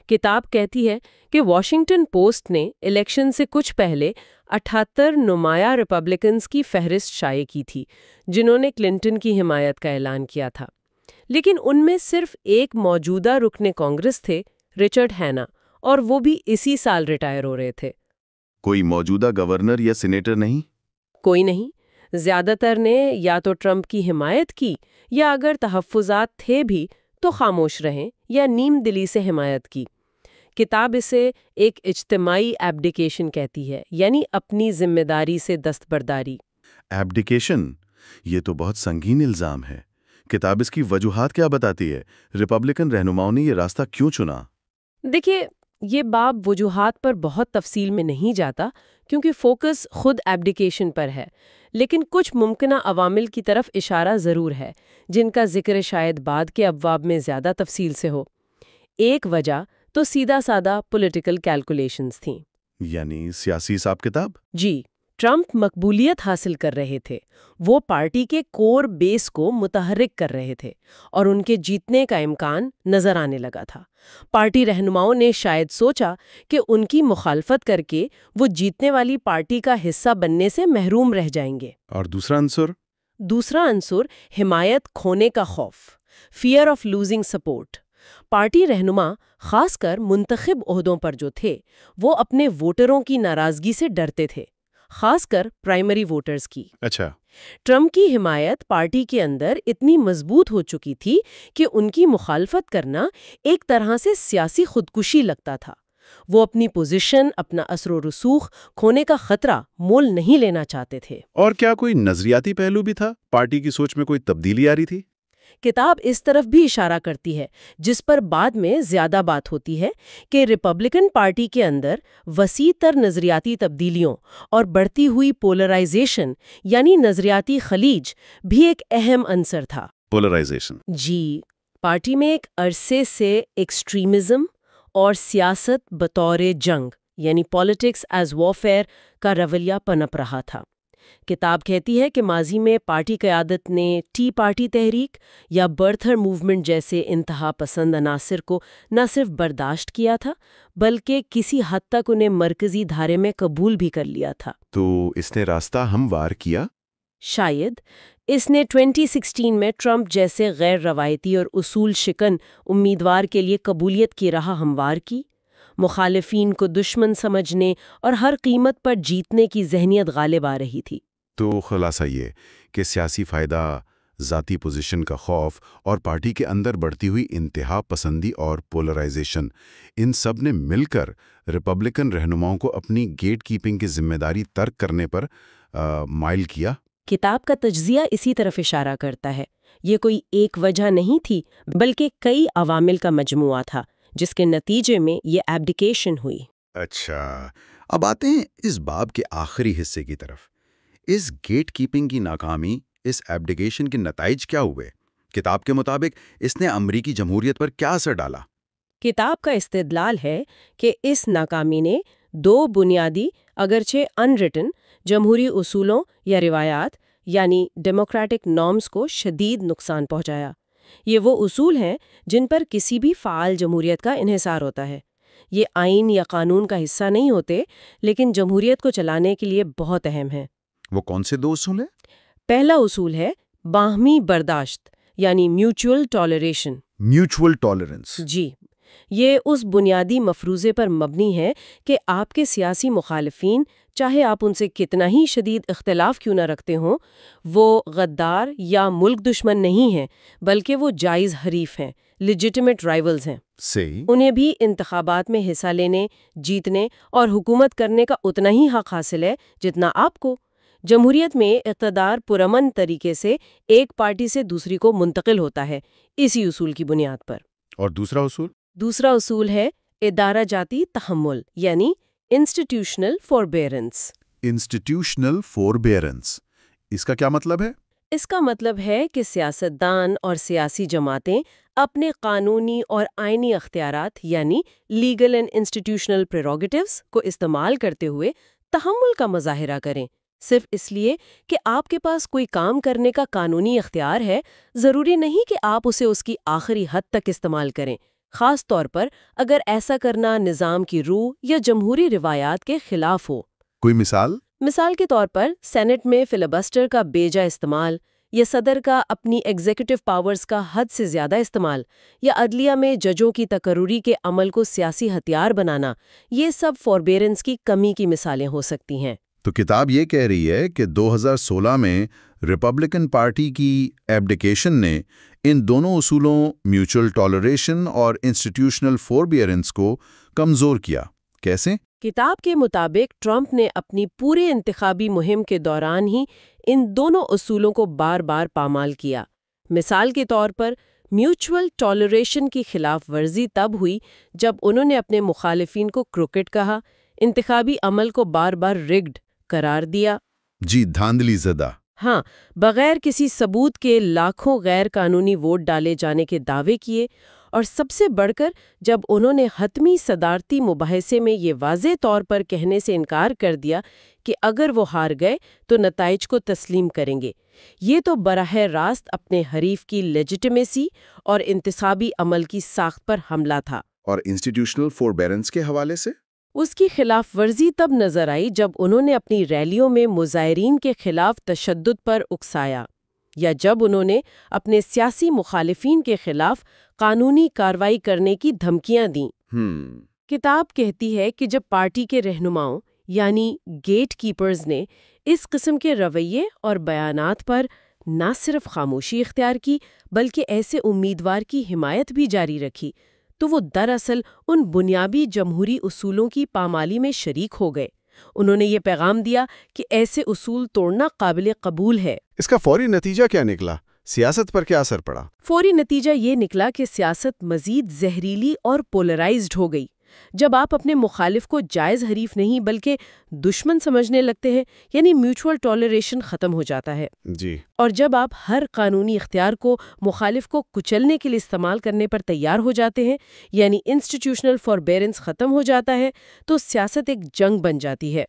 A: کتاب کہتی ہے کہ واشنگٹن پوسٹ نے الیکشن سے کچھ پہلے 78 نمایاں ریپبلکنز کی فہرست شائع کی تھی جنہوں نے کلنٹن کی حمایت کا اعلان کیا تھا، لیکن ان میں صرف ایک موجودہ رکن کانگریس تھے، رچرڈ ہیننا، اور وہ بھی اسی سال ریٹائر ہو رہے تھے۔
C: کوئی موجودہ گورنر یا سینیٹر نہیں؟
A: کوئی نہیں۔ زیادہ تر نے یا تو ٹرمپ کی حمایت کی یا اگر تحفظات تھے بھی تو خاموش رہیں یا نیم دلی سے حمایت کی۔ کتاب اسے ایک اجتماعی ایبڈیکیشن کہتی ہے، یعنی اپنی ذمہ داری سے دستبرداری۔
C: ایبڈیکیشن، یہ تو بہت سنگین الزام ہے۔ کتاب اس کی وجوہات کیا بتاتی ہے؟ ریپبلکن رہنماؤں نے یہ راستہ کیوں چنا؟
A: دیکھیے، یہ باب وجوہات پر بہت تفصیل میں نہیں جاتا کیونکہ فوکس خود ایبڈیکیشن پر ہے، لیکن کچھ ممکنہ عوامل کی طرف اشارہ ضرور ہے جن کا ذکر شاید بعد کے ابواب میں زیادہ تفصیل سے ہو۔ ایک وجہ تو سیدھا سادہ پولیٹیکل کیلکولیشنز تھیں،
C: یعنی سیاسی حساب کتاب؟
A: جی، ٹرمپ مقبولیت حاصل کر رہے تھے، وہ پارٹی کے کور بیس کو متحرک کر رہے تھے اور ان کے جیتنے کا امکان نظر آنے لگا تھا۔ پارٹی رہنماؤں نے شاید سوچا کہ ان کی مخالفت کر کے وہ جیتنے والی پارٹی کا حصہ بننے سے محروم رہ جائیں گے۔
C: اور دوسرا عنصر؟
A: دوسرا عنصر حمایت کھونے کا خوف، fear of losing support. Party رہنما، خاص کر منتخب عہدوں پر جو تھے، وہ اپنے ووٹروں کی ناراضگی سے ڈرتے تھے، خاص کر پرائمری ووٹرز کی۔
C: اچھا،
A: ٹرمپ کی حمایت پارٹی کے اندر اتنی مضبوط ہو چکی تھی کہ ان کی مخالفت کرنا ایک طرح سے سیاسی خودکشی لگتا تھا۔ وہ اپنی پوزیشن، اپنا اثر و رسوخ کھونے کا خطرہ مول نہیں لینا چاہتے تھے۔
C: اور کیا کوئی نظریاتی پہلو بھی تھا؟ پارٹی کی سوچ میں کوئی تبدیلی آ رہی تھی؟
A: کتاب اس طرف بھی اشارہ کرتی ہے، جس پر بعد میں زیادہ بات ہوتی ہے، کہ ریپبلکن پارٹی کے اندر وسیع تر نظریاتی تبدیلیوں اور بڑھتی ہوئی پولرائزیشن یعنی نظریاتی خلیج بھی ایک اہم عنصر تھا۔
C: پولرائزیشن؟
A: جی، پارٹی میں ایک عرصے سے ایکسٹریمزم اور سیاست بطور جنگ یعنی پالیٹکس ایز وارفیئر کا رویہ پنپ رہا تھا۔ کتاب کہتی ہے کہ ماضی میں پارٹی قیادت نے ٹی پارٹی تحریک یا برتھر موومنٹ جیسے انتہا پسند عناصر کو نہ صرف برداشت کیا تھا بلکہ کسی حد تک انہیں مرکزی دھارے میں قبول بھی کر لیا تھا۔
C: تو اس نے راستہ ہموار کیا؟
A: شاید اس نے 2016 میں ٹرمپ جیسے غیر روایتی اور اصول شکن امیدوار کے لیے قبولیت کی راہ ہموار کی۔ مخالفین کو دشمن سمجھنے اور ہر قیمت پر جیتنے کی ذہنیت غالب آ رہی تھی۔
C: تو خلاصہ یہ کہ سیاسی فائدہ، ذاتی پوزیشن کا خوف اور پارٹی کے اندر بڑھتی ہوئی انتہا پسندی اور پولرائزیشن، ان سب نے مل کر ریپبلکن رہنماؤں کو اپنی گیٹ کیپنگ کی ذمہ داری ترک کرنے پر مائل کیا۔
A: کتاب کا تجزیہ اسی طرف اشارہ کرتا ہے۔ یہ کوئی ایک وجہ نہیں تھی بلکہ کئی عوامل کا مجموعہ تھا جس کے نتیجے میں یہ ایبڈیکیشن ہوئی۔
B: اچھا، اب آتے ہیں اس باب کے آخری حصے کی طرف۔ اس گیٹ کیپنگ کی ناکامی، اس ایبڈیکیشن کے نتائج کیا ہوئے؟ کتاب کے مطابق اس نے امریکی جمہوریت پر کیا اثر ڈالا؟
A: کتاب کا استدلال ہے کہ اس ناکامی نے دو بنیادی اگرچہ انریٹن جمہوری اصولوں یا روایات یعنی ڈیموکریٹک نارمز کو شدید نقصان پہنچایا۔ یہ وہ اصول ہیں جن پر کسی بھی فعال جمہوریت کا انحصار ہوتا ہے۔ یہ آئین یا قانون کا حصہ نہیں ہوتے، لیکن جمہوریت کو چلانے کے لیے بہت اہم ہیں۔
B: وہ کون سے دو اصول ہیں؟
A: پہلا اصول ہے باہمی برداشت یعنی میوچول ٹالریشن۔
B: Mutual tolerance.
A: جی، یہ اس بنیادی مفروضے پر مبنی ہے کہ آپ کے سیاسی مخالفین، چاہے آپ ان سے کتنا ہی شدید اختلاف کیوں نہ رکھتے ہوں، وہ غدار یا ملک دشمن نہیں ہیں، بلکہ وہ جائز حریف ہیں، لیجیٹیمیٹ رائیولز ہیں۔
B: صحیح۔
A: انہیں بھی انتخابات میں حصہ لینے، جیتنے اور حکومت کرنے کا اتنا ہی حق حاصل ہے جتنا آپ کو۔ جمہوریت میں اقتدار پرامن طریقے سے ایک پارٹی سے دوسری کو منتقل ہوتا ہے، اسی اصول کی بنیاد پر۔
B: اور دوسرا اصول؟
A: دوسرا اصول ہے ادارہ جاتی تحمل یعنی انسٹیٹیوشنل فوربیئرنس۔
B: انسٹیٹیوشنل فوربیئرنس، اس کا کیا مطلب ہے؟
A: اس کا مطلب ہے کہ سیاستدان اور سیاسی جماعتیں اپنے قانونی اور آئینی اختیارات یعنی لیگل اینڈ انسٹیٹیوشنل پریروگیٹیوز کو استعمال کرتے ہوئے تحمل کا مظاہرہ کریں، صرف اس لیے کہ آپ کے پاس کوئی کام کرنے کا قانونی اختیار ہے، ضروری نہیں کہ آپ اسے اس کی آخری حد تک استعمال کریں، خاص طور پر اگر ایسا کرنا نظام کی روح یا جمہوری روایات کے خلاف ہو۔
B: کوئی مثال؟
A: مثال کے طور پر سینٹ میں فلیبسٹر کا بیجا استعمال، یا صدر کا اپنی ایگزیکٹو پاورز کا حد سے زیادہ استعمال، یا عدلیہ میں ججوں کی تقرری کے عمل کو سیاسی ہتھیار بنانا، یہ سب فوربیئرنس کی کمی کی مثالیں ہو سکتی ہیں۔
B: تو کتاب یہ کہہ رہی ہے کہ 2016 میں ریپبلکن پارٹی کی ایبڈیکیشن نے ان دونوں اصولوں میوچل ٹالریشن اور انسٹیٹیوشنل فوربیئرنس کو کمزور کیا۔ کیسے؟
A: کتاب کے مطابق ٹرمپ نے اپنی پورے انتخابی مہم کے دوران ہی ان دونوں اصولوں کو بار بار پامال کیا۔ مثال کے طور پر میوچول ٹالریشن کی خلاف ورزی تب ہوئی جب انہوں نے اپنے مخالفین کو کروکٹ کہا، انتخابی عمل کو بار بار ریگڈ قرار دیا،
B: جی، دھاندلی زدہ۔
A: ہاں، بغیر کسی ثبوت کے لاکھوں غیر قانونی ووٹ ڈالے جانے کے دعوے کیے، اور سب سے بڑھ کر جب انہوں نے حتمی صدارتی مباحثے میں یہ واضح طور پر کہنے سے انکار کر دیا کہ اگر وہ ہار گئے تو نتائج کو تسلیم کریں گے، یہ تو براہ راست اپنے حریف کی لیجیٹیمیسی اور انتصابی عمل کی ساخت پر حملہ تھا۔
C: اور انسٹیٹیوشنل فوربیئرنس کے حوالے سے؟
A: اس کی خلاف ورزی تب نظر آئی جب انہوں نے اپنی ریلیوں میں مظاہرین کے خلاف تشدد پر اکسایا، یا جب انہوں نے اپنے سیاسی مخالفین کے خلاف قانونی کارروائی کرنے کی دھمکیاں دیں۔ کتاب کہتی ہے کہ جب پارٹی کے رہنماؤں یعنی گیٹ کیپرز نے اس قسم کے رویے اور بیانات پر نہ صرف خاموشی اختیار کی بلکہ ایسے امیدوار کی حمایت بھی جاری رکھی، تو وہ دراصل ان بنیادی جمہوری اصولوں کی پامالی میں شریک ہو گئے۔ انہوں نے یہ پیغام دیا کہ ایسے اصول توڑنا قابل قبول ہے۔
D: اس کا فوری نتیجہ کیا نکلا؟ سیاست پر کیا اثر پڑا؟
A: فوری نتیجہ یہ نکلا کہ سیاست مزید زہریلی اور پولرائزڈ ہو گئی۔ جب آپ اپنے مخالف کو جائز حریف نہیں بلکہ دشمن سمجھنے لگتے ہیں، یعنی میوچول ٹالریشن ختم ہو جاتا ہے۔
D: جی۔
A: اور جب آپ ہر قانونی اختیار کو مخالف کو کچلنے کے لیے استعمال کرنے پر تیار ہو جاتے ہیں، یعنی انسٹیٹیوشنل فوربیئرنس ختم ہو جاتا ہے، تو سیاست ایک جنگ بن جاتی ہے۔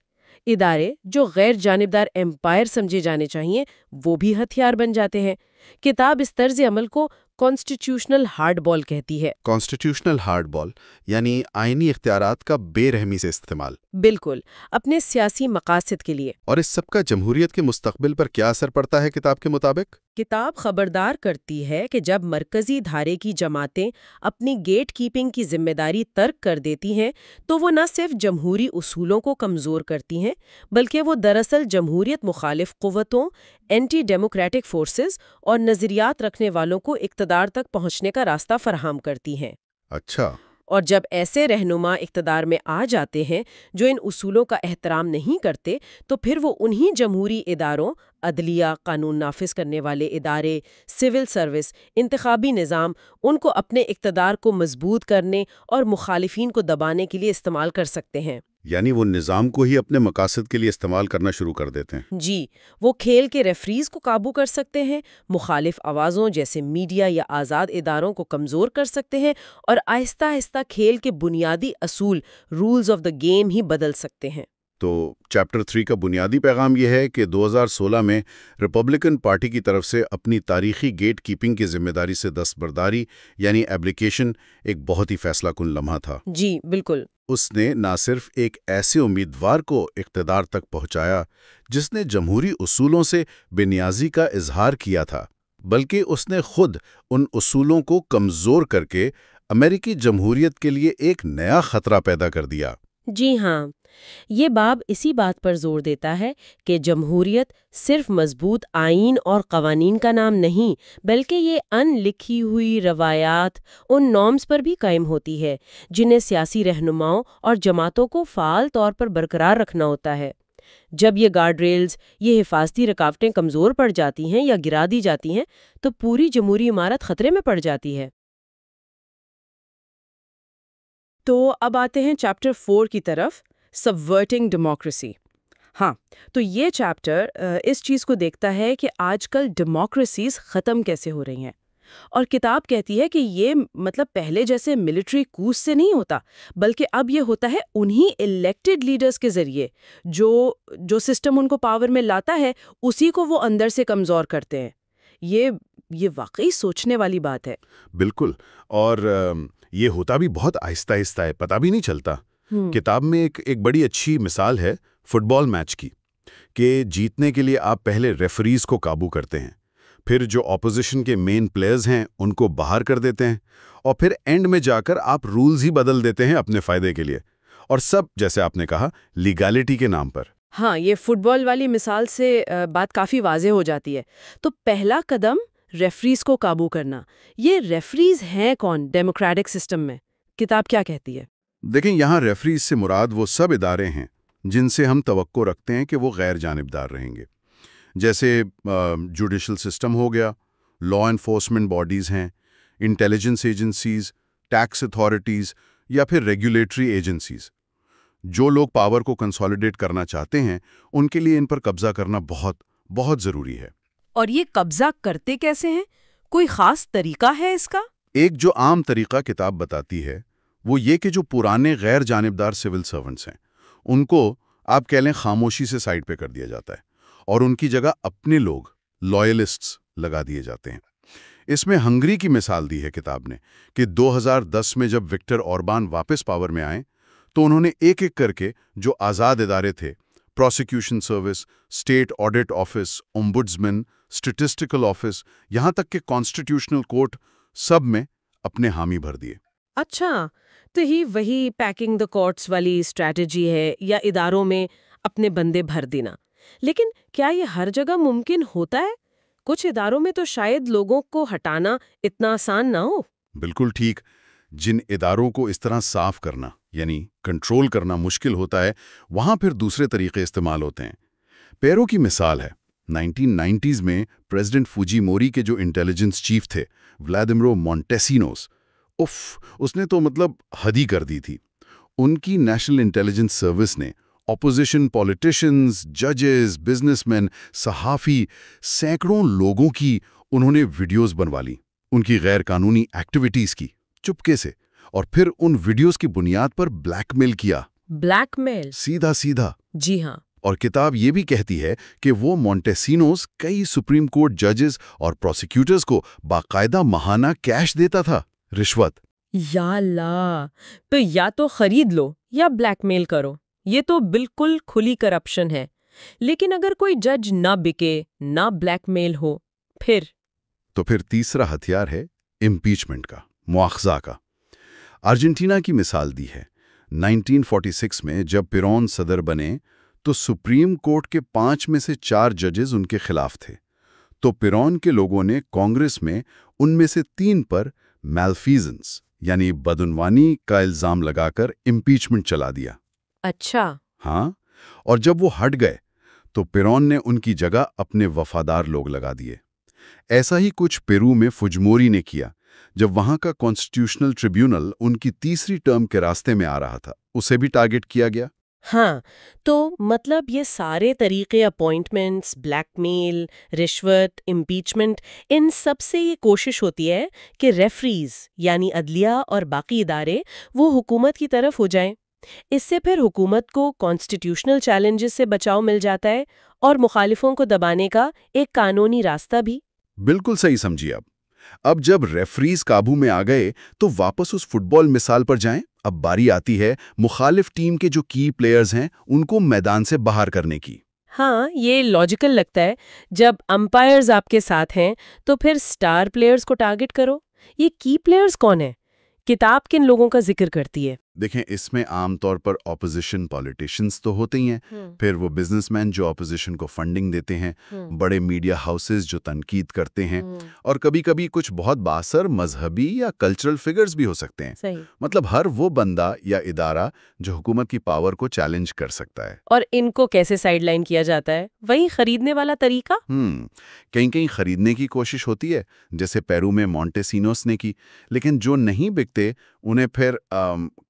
A: ادارے جو غیر جانبدار ایمپائر سمجھے جانے چاہیے وہ بھی ہتھیار بن جاتے ہیں۔ کتاب اس طرز عمل کو کانسٹیٹیوشنل ہارڈ بال کہتی ہے۔
D: کانسٹیٹیوشنل ہارڈ بال یعنی آئینی اختیارات کا بے رحمی سے استعمال۔
A: بالکل، اپنے سیاسی مقاصد کے لیے۔
D: اور اس سب کا جمہوریت کے مستقبل پر کیا اثر پڑتا ہے کتاب کے مطابق؟
A: کتاب خبردار کرتی ہے کہ جب مرکزی دھارے کی جماعتیں اپنی گیٹ کیپنگ کی ذمہ داری ترک کر دیتی ہیں تو وہ نہ صرف جمہوری اصولوں کو کمزور کرتی ہیں بلکہ وہ دراصل جمہوریت مخالف قوتوں، اینٹی ڈیموکریٹک فورسز اور نظریات رکھنے والوں کو اقتدار تک پہنچنے کا راستہ فراہم کرتی ہیں۔
D: اچھا۔
A: اور جب ایسے رہنما اقتدار میں آ جاتے ہیں جو ان اصولوں کا احترام نہیں کرتے تو پھر وہ انہی جمہوری اداروں، عدلیہ، قانون نافذ کرنے والے ادارے، سول سروس، انتخابی نظام، ان کو اپنے اقتدار کو مضبوط کرنے اور مخالفین کو دبانے کے لیے استعمال کر سکتے ہیں۔
B: یعنی وہ نظام کو ہی اپنے مقاصد کے لیے استعمال کرنا شروع کر دیتے ہیں۔
A: جی، وہ کھیل کے ریفریز کو قابو کر سکتے ہیں، مخالف آوازوں جیسے میڈیا یا آزاد اداروں کو کمزور کر سکتے ہیں، اور آہستہ آہستہ کھیل کے بنیادی اصول، رولز آف دا گیم ہی بدل سکتے ہیں۔
B: تو چیپٹر 3 کا بنیادی پیغام یہ ہے کہ 2016 میں ریپبلکن پارٹی کی طرف سے اپنی تاریخی گیٹ کیپنگ کی ذمہ داری سے دستبرداری یعنی ایبلیکیشن ایک بہت ہی فیصلہ کن لمحہ تھا۔
A: جی بالکل۔
B: اس نے نہ صرف ایک ایسے امیدوار کو اقتدار تک پہنچایا جس نے جمہوری اصولوں سے بے نیازی کا اظہار کیا تھا، بلکہ اس نے خود ان اصولوں کو کمزور کر کے امریکی جمہوریت کے لیے ایک نیا خطرہ پیدا کر دیا۔
A: جی ہاں، یہ باب اسی بات پر زور دیتا ہے کہ جمہوریت صرف مضبوط آئین اور قوانین کا نام نہیں، بلکہ یہ ان لکھی ہوئی روایات، ان نارمز پر بھی قائم ہوتی ہے جنہیں سیاسی رہنماؤں اور جماعتوں کو فعال طور پر برقرار رکھنا ہوتا ہے۔ جب یہ گارڈ ریلز، یہ حفاظتی رکاوٹیں کمزور پڑ جاتی ہیں یا گرا دی جاتی ہیں تو پوری جمہوری عمارت خطرے میں پڑ جاتی ہے۔ تو اب آتے ہیں چیپٹر 4 کی طرف، سبورٹنگ ڈیموکریسی۔ ہاں، تو یہ چیپٹر اس چیز کو دیکھتا ہے کہ آج کل ڈیموکریسیز ختم کیسے ہو رہی ہیں، اور کتاب کہتی ہے کہ یہ پہلے جیسے ملٹری کوس سے نہیں ہوتا، بلکہ اب یہ ہوتا ہے انہی الیکٹڈ لیڈرز کے ذریعے، جو سسٹم ان کو پاور میں لاتا ہے اسی کو وہ اندر سے کمزور کرتے ہیں۔ یہ واقعی سوچنے والی بات ہے۔
B: بالکل، اور یہ ہوتا بھی بہت آہستہ آہستہ ہے، پتہ بھی نہیں چلتا۔ کتاب میں ایک بڑی اچھی مثال ہے فٹ بال میچ کی، کہ جیتنے کے لیے آپ پہلے ریفریز کو قابو کرتے ہیں، پھر جو اپوزیشن کے مین پلیئرز ہیں ان کو باہر کر دیتے ہیں، اور پھر اینڈ میں جا کر آپ رولز ہی بدل دیتے ہیں اپنے فائدے کے لیے، اور سب جیسے آپ نے کہا لیگالٹی کے نام پر۔
A: ہاں، یہ فٹ بال والی مثال سے بات کافی واضح ہو جاتی ہے۔ تو پہلا قدم ریفریز کو قابو کرنا۔ یہ ریفریز ہیں کون ڈیموکریٹک سسٹم میں؟ کتاب کیا کہتی ہے؟
B: دیکھیں، یہاں ریفریز سے مراد وہ سب ادارے ہیں جن سے ہم توقع رکھتے ہیں کہ وہ غیر جانبدار رہیں گے، جیسے جوڈیشل سسٹم ہو گیا، لا انفورسمنٹ باڈیز ہیں، انٹیلیجنس ایجنسیز، ٹیکس اتھارٹیز یا پھر ریگولیٹری ایجنسیز۔ جو لوگ پاور کو کنسالیڈیٹ کرنا چاہتے ہیں ان کے لیے ان پر قبضہ کرنا بہت بہت ضروری ہے۔
A: اور یہ قبضہ کرتے کیسے ہیں؟ کوئی خاص طریقہ ہے اس کا؟
B: ایک جو عام طریقہ کتاب بتاتی ہے وہ یہ کہ جو پرانے غیر جانبدار سول سرونٹس ہیں ان کو آپ کہہ لیں خاموشی سے سائڈ پہ کر دیا جاتا ہے، اور ان کی جگہ اپنے لوگ لائلسٹس لگا دیے جاتے ہیں۔ اس میں ہنگری کی مثال دی ہے کتاب نے کہ 2010 میں جب وکٹر اوربان واپس پاور میں آئے تو انہوں نے ایک ایک کر کے جو آزاد ادارے تھے، prosecution service, state audit office, ombudsman, statistical office, یہاں تک کہ کانسٹیٹیوشنل کورٹ، سب میں اپنے حامی بھر دیے۔
A: اچھا، تو ہی وہی پیکنگ دا کورٹس والی اسٹریٹجی ہے، یا اداروں میں اپنے بندے بھر دینا۔ لیکن کیا یہ ہر جگہ ممکن ہوتا ہے؟ کچھ اداروں میں تو شاید لوگوں کو ہٹانا اتنا آسان نہ ہو۔
B: بالکل ٹھیک، جن اداروں کو اس طرح صاف کرنا یعنی کنٹرول کرنا مشکل ہوتا ہے وہاں پھر دوسرے طریقے استعمال ہوتے ہیں۔ پیرو کی مثال ہے، 1990s میں پریزیڈنٹ فوجی موری کے جو انٹیلیجنس چیف تھے ولادیمرو مونٹیسینوس، اس نے تو حد ہی کر دی تھی۔ ان کی نیشنل انٹیلیجنس سروس نے اپوزیشن پولیٹیشنز، ججز، بزنس مین، صحافی، سینکڑوں لوگوں کی انہوں نے ویڈیوز بنوا لی، ان کی غیر قانونی ایکٹیویٹیز کی چپکے سے، اور پھر ان ویڈیوز کی بنیاد پر بلیک میل کیا۔
A: بلیک میل؟
B: سیدھا سیدھا۔
A: جی ہاں۔
B: اور کتاب یہ بھی کہتی ہے کہ وہ مونٹیسینوس کئی سپریم کورٹ ججز اور پروسیکیوٹرز کو باقاعدہ ماہانہ کیش دیتا تھا، رشوت۔
A: یا اللہ! تو یا تو خرید لو یا بلیک میل کرو، یہ تو بالکل کھلی کرپشن ہے۔ لیکن اگر کوئی جج نہ بکے، نہ بلیک میل ہو، پھر
B: تیسرا ہتھیار ہے امپیچمنٹ کا، مواخذہ کا۔ ارجنٹینا کی مثال دی ہے۔ 1946 میں جب پیرون صدر بنے تو سپریم کورٹ کے 5 میں سے 4 ججز ان کے خلاف تھے، تو پیرون کے لوگوں نے کانگریس میں ان میں سے 3 پر میلفیزنس یعنی بدعنوانی کا الزام لگا کر امپیچمنٹ چلا دیا۔
A: اچھا۔
B: ہاں، اور جب وہ ہٹ گئے تو پیرون نے ان کی جگہ اپنے وفادار لوگ لگا دیے۔ ایسا ہی کچھ پیرو میں فجموری نے کیا جب وہاں کا کانسٹیٹیوشنل ٹریبیونل ان کی تیسری ٹرم کے راستے میں آ رہا تھا، اسے بھی ٹارگٹ کیا گیا۔
A: ہاں، تو مطلب یہ سارے طریقے اپوائنٹمنٹس، بلیک میل، رشوت، امپیچمنٹ، ان سب سے یہ کوشش ہوتی ہے کہ ریفریز یعنی عدلیہ اور باقی ادارے وہ حکومت کی طرف ہو جائیں۔ اس سے پھر حکومت کو کانسٹیٹیوشنل چیلنجز سے بچاؤ مل جاتا ہے اور مخالفوں کو دبانے کا ایک قانونی راستہ بھی۔
B: بالکل صحیح سمجھیے اب جب ریفریز قابو میں آ گئے تو واپس اس فٹ بال مثال پر جائیں۔ اب باری آتی ہے مخالف ٹیم کے جو کی پلیئرز ہیں ان کو میدان سے باہر کرنے کی۔
A: ہاں، یہ لاجیکل لگتا ہے۔ جب امپائرز آپ کے ساتھ ہیں تو پھر سٹار پلیئرز کو ٹارگٹ کرو۔ یہ کی پلیئرز کون ہیں؟ کتاب کن لوگوں کا ذکر کرتی ہے؟
B: دیکھیں اس میں عام طور پر اپوزیشن پولیٹیشنز تو ہوتے ہی ہیں، پھر وہ بزنس مین جو اپوزیشن کو فنڈنگ دیتے ہیں، بڑے میڈیا ہاؤسز جو تنقید کرتے ہیں، اور کبھی کبھی کچھ بہت بااثر مذہبی یا کلچرل فگرز بھی ہو سکتے ہیں۔
A: صحیح۔
B: مطلب ہر وہ بندہ یا ادارہ جو حکومت کی پاور کو چیلنج کر سکتا ہے۔
A: اور ان کو کیسے سائیڈ لائن کیا جاتا ہے؟ وہی خریدنے والا طریقہ؟
B: کہیں کہیں خریدنے کی کوشش ہوتی ہے، جیسے پیرو میں مونٹیسینوس نے کی، لیکن جو نہیں بکتے انہیں پھر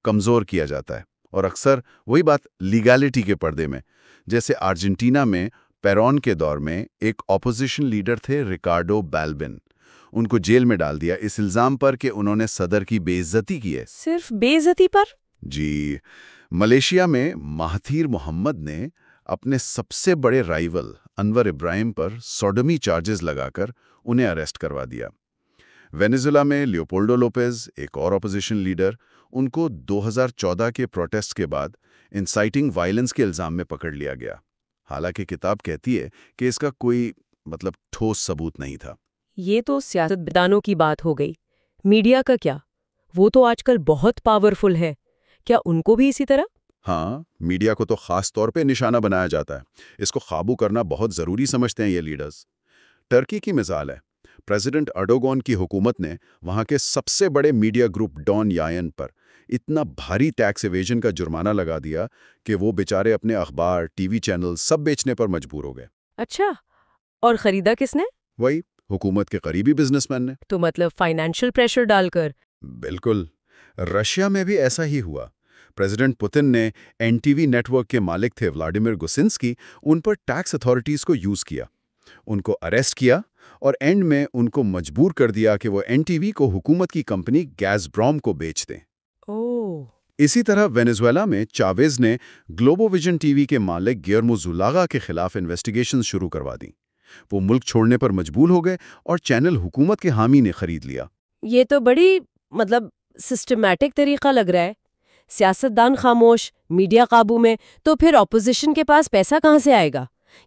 B: کمزور کیا جاتا ہے، اور اکثر وہی بات لیگالٹی کے پردے میں۔ جیسے ارجنٹینا میں پیرون کے دور میں ایک اپوزیشن لیڈر تھے ریکارڈو بالبن، ان کو جیل میں ڈال دیا اس الزام پر کہ انہوں نے صدر کی بے عزتی کی ہے۔
A: صرف بے عزتی پر؟
B: جی، ملیشیا میں مہاتیر محمد نے اپنے سب سے بڑے رائیول انور ابراہیم پر سوڈمی چارجز لگا کر انہیں اریسٹ کروا دیا۔ وینیزویلا میں لیوپولڈو لوپیز، ایک اور اپوزیشن لیڈر، ان کو 2014 کے پروٹیسٹ کے بعد انسائٹنگ وائلنس کے الزام میں پکڑ لیا گیا، حالانکہ کتاب کہتی ہے کہ اس کا کوئی ٹھوس ثبوت نہیں تھا۔
A: یہ تو سیاست دانوں کی بات ہو گئی۔ میڈیا کا کیا؟ وہ تو آج کل بہت پاورفل ہے، کیا ان کو بھی اسی طرح؟
B: ہاں، میڈیا کو تو خاص طور پہ نشانہ بنایا جاتا ہے، اس کو قابو کرنا بہت ضروری سمجھتے ہیں یہ لیڈرز۔ ٹرکی کی مثال ہے، پریزیڈنٹ ارڈوگان کی حکومت نے وہاں کے سب سے بڑے میڈیا گروپ ڈان یائن پر اتنا بھاری ٹیکس ایویژن کا جرمانہ لگا دیا کہ وہ بیچارے اپنے اخبار، ٹی وی چینل سب بیچنے پر مجبور ہو گئے۔
A: اچھا، اور خریدا کس نے؟
B: وہی حکومت کے قریبی بزنس مین نے۔
A: تو مطلب فائنینشل پریشر ڈال کر؟
B: بالکل، رشیا میں بھی ایسا ہی ہوا۔ پریزیڈنٹ پوتن نے N T V network کے مالک تھے ولادیمیر گوسنسکی، ان پر ٹیکس اتھارٹیز کو یوز کیا، ان کو اریسٹ کیا اور اینڈ میں ان کو مجبور کر دیا کہ وہ این ٹی وی کو حکومت کی کمپنی گیز برام کو بیچ دیں۔ اسی طرح وینیزویلا میں چاویز نے گلوبو ویژن ٹی وی کے مالک گیرمو زولاگا کے خلاف انویسٹیگیشن شروع کروا دیں۔ وہ ملک چھوڑنے پر مجبور ہو گئے اور چینل حکومت کے حامی نے خرید لیا۔
A: یہ تو بڑی سسٹمیٹک طریقہ لگ رہا ہے۔ سیاستدان خاموش، میڈیا قابو میں، تو پھر اپوزیشن کے پاس پیسہ کہاں سے آئے گا؟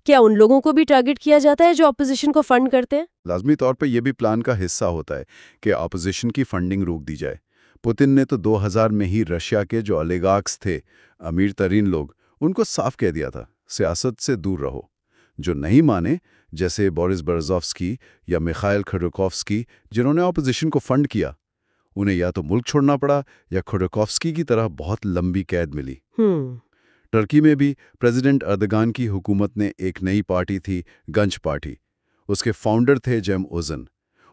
A: کیا ان لوگوں کو بھی ٹارگٹ کیا جاتا ہے جو اپوزیشن کو فنڈ کرتے ہیں؟
B: لازمی طور پہ یہ بھی پلان کا حصہ ہوتا ہے کہ اپوزیشن کی فنڈنگ روک دی جائے۔ پوتن نے تو 2000 میں ہی رشیا کے جو اولیگارکس تھے، امیر ترین لوگ، ان کو صاف کہہ دیا تھا سیاست سے دور رہو۔ جو نہیں مانے، جیسے بورس برزوفسکی یا میخائل کھوڈاکوفسکی جنہوں نے اپوزیشن کو فنڈ کیا، انہیں یا تو ملک چھوڑنا پڑا یا کھوڈاکوفسکی کی طرح بہت لمبی قید ملی۔ ٹرکی میں بھی پریزیڈنٹ اردگان کی حکومت نے ایک نئی پارٹی تھی، گنج پارٹی، اس کے فاؤنڈر تھے جیم اوزن،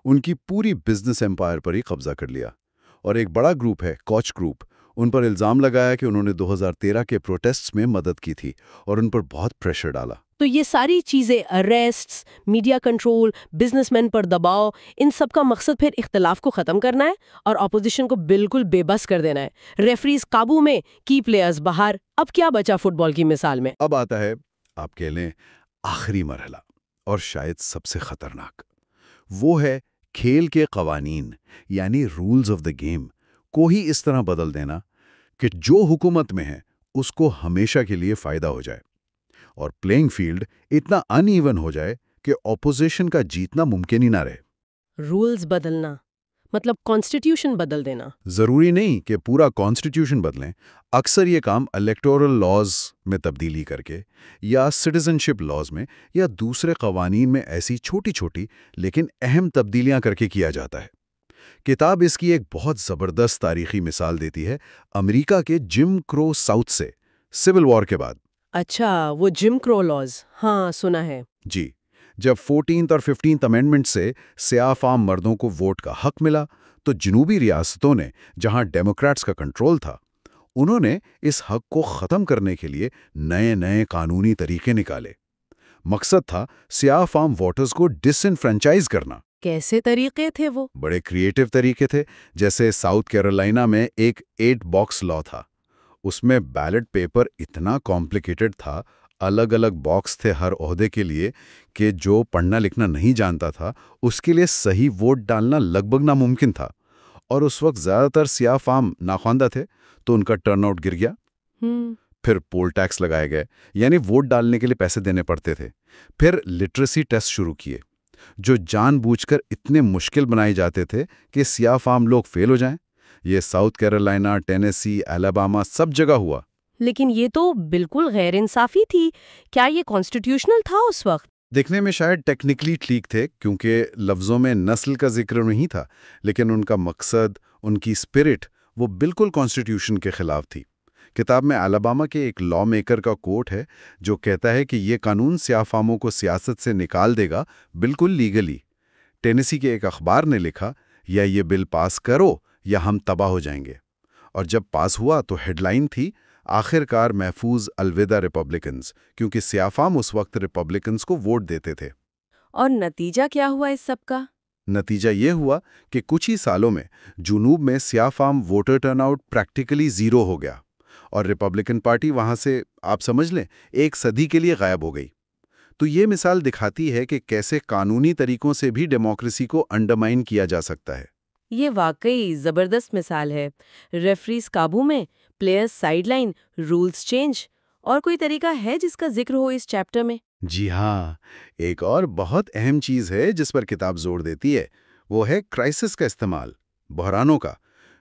B: ان کی پوری بزنس ایمپائر پر ہی قبضہ کر لیا۔ اور ایک بڑا گروپ ہے کوچ گروپ، ان پر الزام لگایا کہ انہوں نے 2013 کے پروٹیسٹس میں مدد کی تھی اور ان پر بہت پریشر ڈالا۔
A: تو یہ ساری چیزیں، اریسٹس، میڈیا کنٹرول، بزنس مین پر دباؤ، ان سب کا مقصد پھر اختلاف کو ختم کرنا ہے اور اپوزیشن کو بالکل بے بس کر دینا ہے۔ ریفریز قابو میں، کی پلیئرز باہر، اب کیا بچا فٹ بال کی مثال میں؟
B: اب آتا ہے، آپ کہہ لیں، آخری مرحلہ، اور شاید سب سے خطرناک۔ وہ ہے کھیل کے قوانین، یعنی رولز آف دا گیم کو ہی اس طرح بدل دینا کہ جو حکومت میں ہے اس کو ہمیشہ کے لیے فائدہ ہو جائے، اور پلینگ فیلڈ اتنا ان ایون ہو جائے کہ اپوزیشن کا جیتنا ممکن ہی نہ رہے۔
A: رولز بدلنا مطلب کانسٹیٹیوشن بدل دینا؟
B: ضروری نہیں کہ پورا کانسٹیٹیوشن بدلیں، اکثر یہ کام الیکٹورل لاز میں تبدیلی کر کے یا سٹیزن شپ لاز میں یا دوسرے قوانین میں ایسی چھوٹی چھوٹی لیکن اہم تبدیلیاں کر کے کیا جاتا ہے۔ کتاب اس کی ایک بہت زبردست تاریخی مثال دیتی ہے، امریکہ کے جم کرو ساؤتھ سے، سول وار کے بعد۔
A: اچھا، وہ جم کرو لاز، ہاں سنا ہے۔
B: جی، جب 14th اور 15th امینڈمنٹ سے سیاہ فام مردوں کو ووٹ کا حق ملا تو جنوبی ریاستوں نے، جہاں ڈیموکریٹس کا کنٹرول تھا، انہوں نے اس حق کو ختم کرنے کے لیے نئے نئے قانونی طریقے نکالے۔ مقصد تھا سیاہ فام ووٹرز کو ڈس انفرینچائز کرنا۔
A: کیسے طریقے تھے وہ؟
B: بڑے کریٹیو طریقے تھے، جیسے ساؤتھ کیرولینا میں ایک 8 باکس لا تھا۔ اس میں بیلٹ پیپر اتنا کمپلیکیٹڈ تھا، الگ الگ باکس تھے ہر عہدے کے لیے، کہ جو پڑھنا لکھنا نہیں جانتا تھا اس کے لیے صحیح ووٹ ڈالنا لگ بھگ ناممکن تھا۔ اور اس وقت زیادہ تر سیاہ فام ناخواندہ تھے تو ان کا ٹرن آؤٹ گر گیا۔ پھر پول ٹیکس لگائے گئے، یعنی ووٹ ڈالنے کے لیے پیسے دینے پڑتے تھے۔ پھر لٹریسی ٹیسٹ شروع کیے، جو جان بوجھ کر اتنے مشکل بنائے جاتے تھے کہ سیاہ فام لوگ فیل ہو جائیں۔ یہ ساؤتھ کیرولینا، ٹینیسی، الاباما سب جگہ ہوا۔
A: لیکن یہ تو بالکل غیر انصافی تھی۔ کیا یہ کانسٹیٹیوشنل تھا اس وقت؟
B: دیکھنے میں شاید ٹیکنیکلی ٹھیک تھے، کیونکہ لفظوں میں نسل کا ذکر نہیں تھا، لیکن ان کا مقصد، ان کی اسپرٹ، وہ بالکل کانسٹیٹیوشن کے خلاف تھی۔ کتاب میں الاباما کے ایک لا میکر کا کوٹ ہے جو کہتا ہے کہ یہ قانون سیاہ فاموں کو سیاست سے نکال دے گا، بالکل لیگلی۔ ٹینیسی کے ایک اخبار نے لکھا، یا یہ بل پاس کرو یا ہم تباہ ہو جائیں گے۔ اور جب پاس ہوا تو ہیڈ لائن تھی، آخر کار محفوظ، الوداع ریپبلکنز، کیونکہ سیاہ فام اس وقت ریپبلکنز کو ووٹ دیتے تھے۔
A: اور نتیجہ کیا ہوا اس سب کا؟
B: نتیجہ یہ ہوا کہ کچھ ہی سالوں میں جنوب میں سیاہ فام voter turnout practically zero ہو گیا، اور ریپبلکن پارٹی وہاں سے، آپ سمجھ لیں، ایک صدی کے لیے غائب ہو گئی۔ تو یہ مثال دکھاتی ہے کہ کیسے قانونی طریقوں سے بھی ڈیموکریسی کو انڈرمائن کیا جا سکتا ہے۔
A: یہ واقعی زبردست مثال ہے۔ ریفریز قابو میں، players sideline, rules change. اور کوئی طریقہ ہے جس کا ذکر ہو اس چیپٹر میں؟
B: جی ہاں، ایک اور بہت اہم چیز ہے جس پر کتاب زور دیتی ہے، وہ ہے کرائسس کا استعمال، بحرانوں کا۔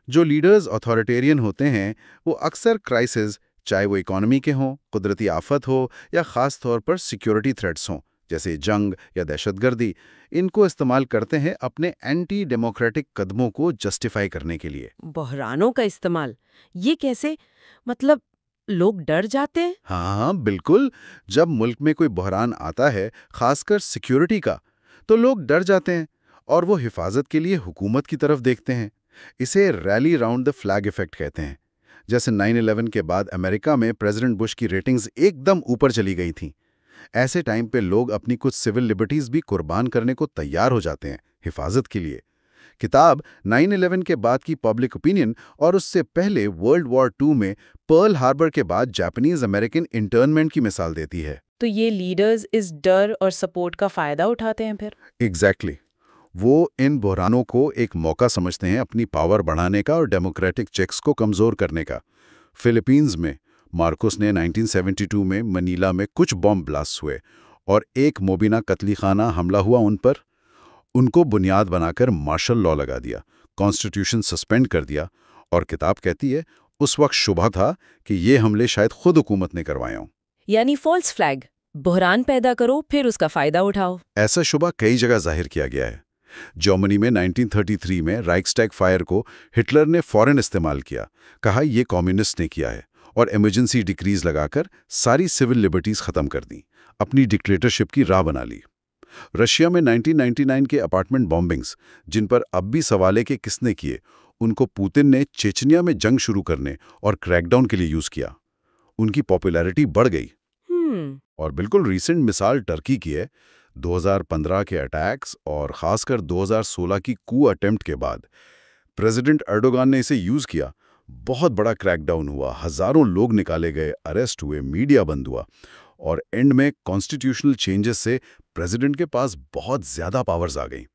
B: جو لیڈرز اتھارٹیرین ہوتے ہیں وہ اکثر کرائسس، چاہے وہ اکانومی کے ہوں، قدرتی آفت ہو، یا خاص طور پر سیکیورٹی تھریٹس ہوں جیسے جنگ یا دہشت گردی، ان کو استعمال کرتے ہیں اپنے اینٹی ڈیموکریٹک قدموں کو جسٹیفائی کرنے کے لیے۔
A: بحرانوں کا استعمال؟ یہ کیسے؟ مطلب لوگ ڈر جاتے ہیں؟
B: ہاں بالکل، جب ملک میں کوئی بحران آتا ہے، خاص کر سیکیورٹی کا، تو لوگ ڈر جاتے ہیں اور وہ حفاظت کے لیے حکومت کی طرف دیکھتے ہیں۔ اسے rally round the flag effect کہتے ہیں۔ جیسے 9/11 کے بعد امریکہ میں پریزیڈنٹ بش کی ریٹنگز ایک دم اوپر چلی گئی تھیں۔ ایسے ٹائم پہ لوگ اپنی کچھ سول لبرٹیز بھی قربان کرنے کو تیار ہو جاتے ہیں حفاظت کے لیے۔ کتاب 9/11 کے بعد کی پبلک اوپینین اور اس سے پہلے ورلڈ وار 2 میں پرل ہاربر کے بعد جاپانیز امریکن انٹرنمنٹ کی مثال دیتی ہے۔
A: تو یہ لیڈرز اس ڈر اور سپورٹ کا فائدہ اٹھاتے ہیں پھر؟
B: ایگزیکٹلی، وہ ان بحرانوں کو ایک موقع سمجھتے ہیں اپنی پاور بڑھانے کا اور ڈیموکریٹک چیکس کو کمزور کرنے کا۔ فلپینز میں مارکوس نے 1972 میں منیلا میں کچھ بم بلاسٹ ہوئے اور ایک مبینہ قتل خانہ حملہ ہوا ان پر۔ ان کو بنیاد بنا کر مارشل لاء لگا دیا، کانسٹیٹیوشن سسپینڈ کر دیا، اور کتاب کہتی ہے اس وقت شبہ تھا کہ یہ حملے شاید خود حکومت نے کروائے ہوں۔
A: یعنی فالس فلیگ، بحران پیدا کرو پھر اس کا فائدہ اٹھاؤ۔
B: ایسا شبہ کئی جگہ ظاہر کیا گیا ہے۔ جرمنی میں 1933 میں رائکسٹیگ فائر کو ہٹلر نے فوراً استعمال کیا، کہا یہ کمیونسٹ نے کیا ہے، اور ایمرجنسی ڈکریز لگا کر ساری سول لبرٹیز ختم کر دیں، اپنی ڈکٹیٹرشپ کی راہ بنا لی۔ رشیا میں 1999 کے اپارٹمنٹ بامبنگز، جن پر اب بھی سوال ہے کہ کس نے کیے، ان کو پوتن نے چیچنیا میں جنگ شروع کرنے اور کریک ڈاؤن کے لیے یوز کیا۔ ان کی پاپولیرٹی بڑھ گئی۔ اور بالکل ریسنٹ مثال ٹرکی کی ہے۔ 2015 کے اٹیکس اور خاص کر 2016 کی کو اٹیمپٹ کے بعد پریزیڈنٹ ایرڈوغان نے اسے یوز کیا۔ بہت بڑا کریک ڈاؤن ہوا، ہزاروں لوگ نکالے گئے، اریسٹ ہوئے، میڈیا بند ہوا، اور اینڈ میں کانسٹیٹیوشنل چینجز سے پریزیڈنٹ کے پاس بہت زیادہ پاورز آ گئیں۔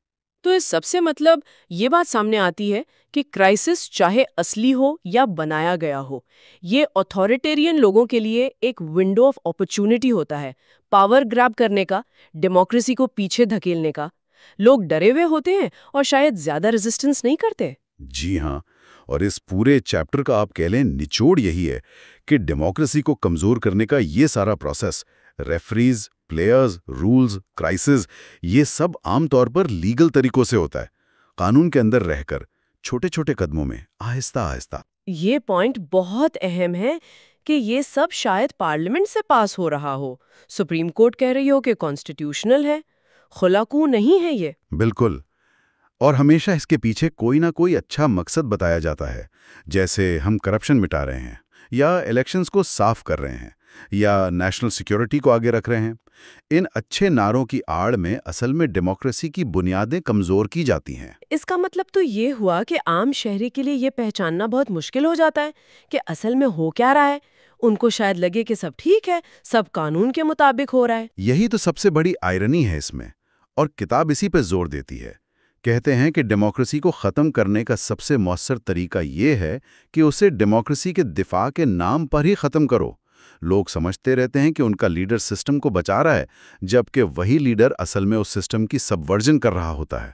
A: تو اس سب سے مطلب یہ بات سامنے آتی ہے کہ کرائسس چاہے اصلی ہو یا بنایا گیا ہو، یہ اتھارٹیرین لوگوں کے لیے ایک ونڈو آف اپرچونٹی ہوتا ہے، پاور گراب کرنے کا، ڈیموکریسی کو پیچھے دھکیلنے کا۔ لوگ ڈرے ہوئے ہوتے ہیں اور شاید زیادہ ریزسٹنس نہیں کرتے۔
B: جی ہاں، اور اس پورے چیپٹر کا آپ کہہ لیں نچوڑ یہی ہے کہ ڈیموکریسی کو کمزور کرنے کا یہ سارا process, referees, players, rules, crises, یہ سب عام طور پر لیگل طریقوں سے ہوتا ہے، قانون کے اندر رہ کر، چھوٹے چھوٹے قدموں میں، آہستہ آہستہ۔
A: یہ پوائنٹ بہت اہم ہے کہ یہ سب شاید پارلیمنٹ سے پاس ہو رہا ہو، سپریم کورٹ کہہ رہی ہو کہ کانسٹیٹیوشنل ہے، خلاقو نہیں ہے یہ۔
B: بالکل، اور ہمیشہ اس کے پیچھے کوئی نہ کوئی اچھا مقصد بتایا جاتا ہے، جیسے ہم کرپشن مٹا رہے ہیں، یا الیکشنز کو صاف کر رہے ہیں یا نیشنل سیکیورٹی کو آگے رکھ رہے ہیں۔ ان اچھے نعروں کی آڑ میں اصل میں ڈیموکریسی کی بنیادیں کمزور کی جاتی ہیں۔
A: اس کا مطلب تو یہ ہوا کہ عام شہری کے لیے یہ پہچاننا بہت مشکل ہو جاتا ہے کہ اصل میں ہو کیا رہا ہے۔ ان کو شاید لگے کہ سب ٹھیک ہے، سب قانون کے مطابق ہو رہا ہے۔
B: یہی تو سب سے بڑی آئرنی ہے اس میں، اور کتاب اسی پہ زور دیتی ہے۔ کہتے ہیں کہ ڈیموکریسی کو ختم کرنے کا سب سے مؤثر طریقہ یہ ہے کہ اسے ڈیموکریسی کے دفاع کے نام پر ہی ختم کرو۔ لوگ سمجھتے رہتے ہیں کہ ان کا لیڈر سسٹم کو بچا رہا ہے، جبکہ وہی لیڈر اصل میں اس سسٹم کی سبورژن کر رہا ہوتا ہے۔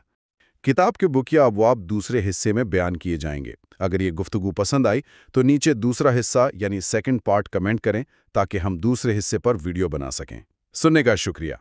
B: کتاب کے بقیہ ابواب دوسرے حصے میں بیان کیے جائیں گے۔ اگر یہ گفتگو پسند آئی تو نیچے دوسرا حصہ یعنی سیکنڈ پارٹ کمنٹ کریں تاکہ ہم دوسرے حصے پر ویڈیو بنا سکیں۔ سننے کا شکریہ۔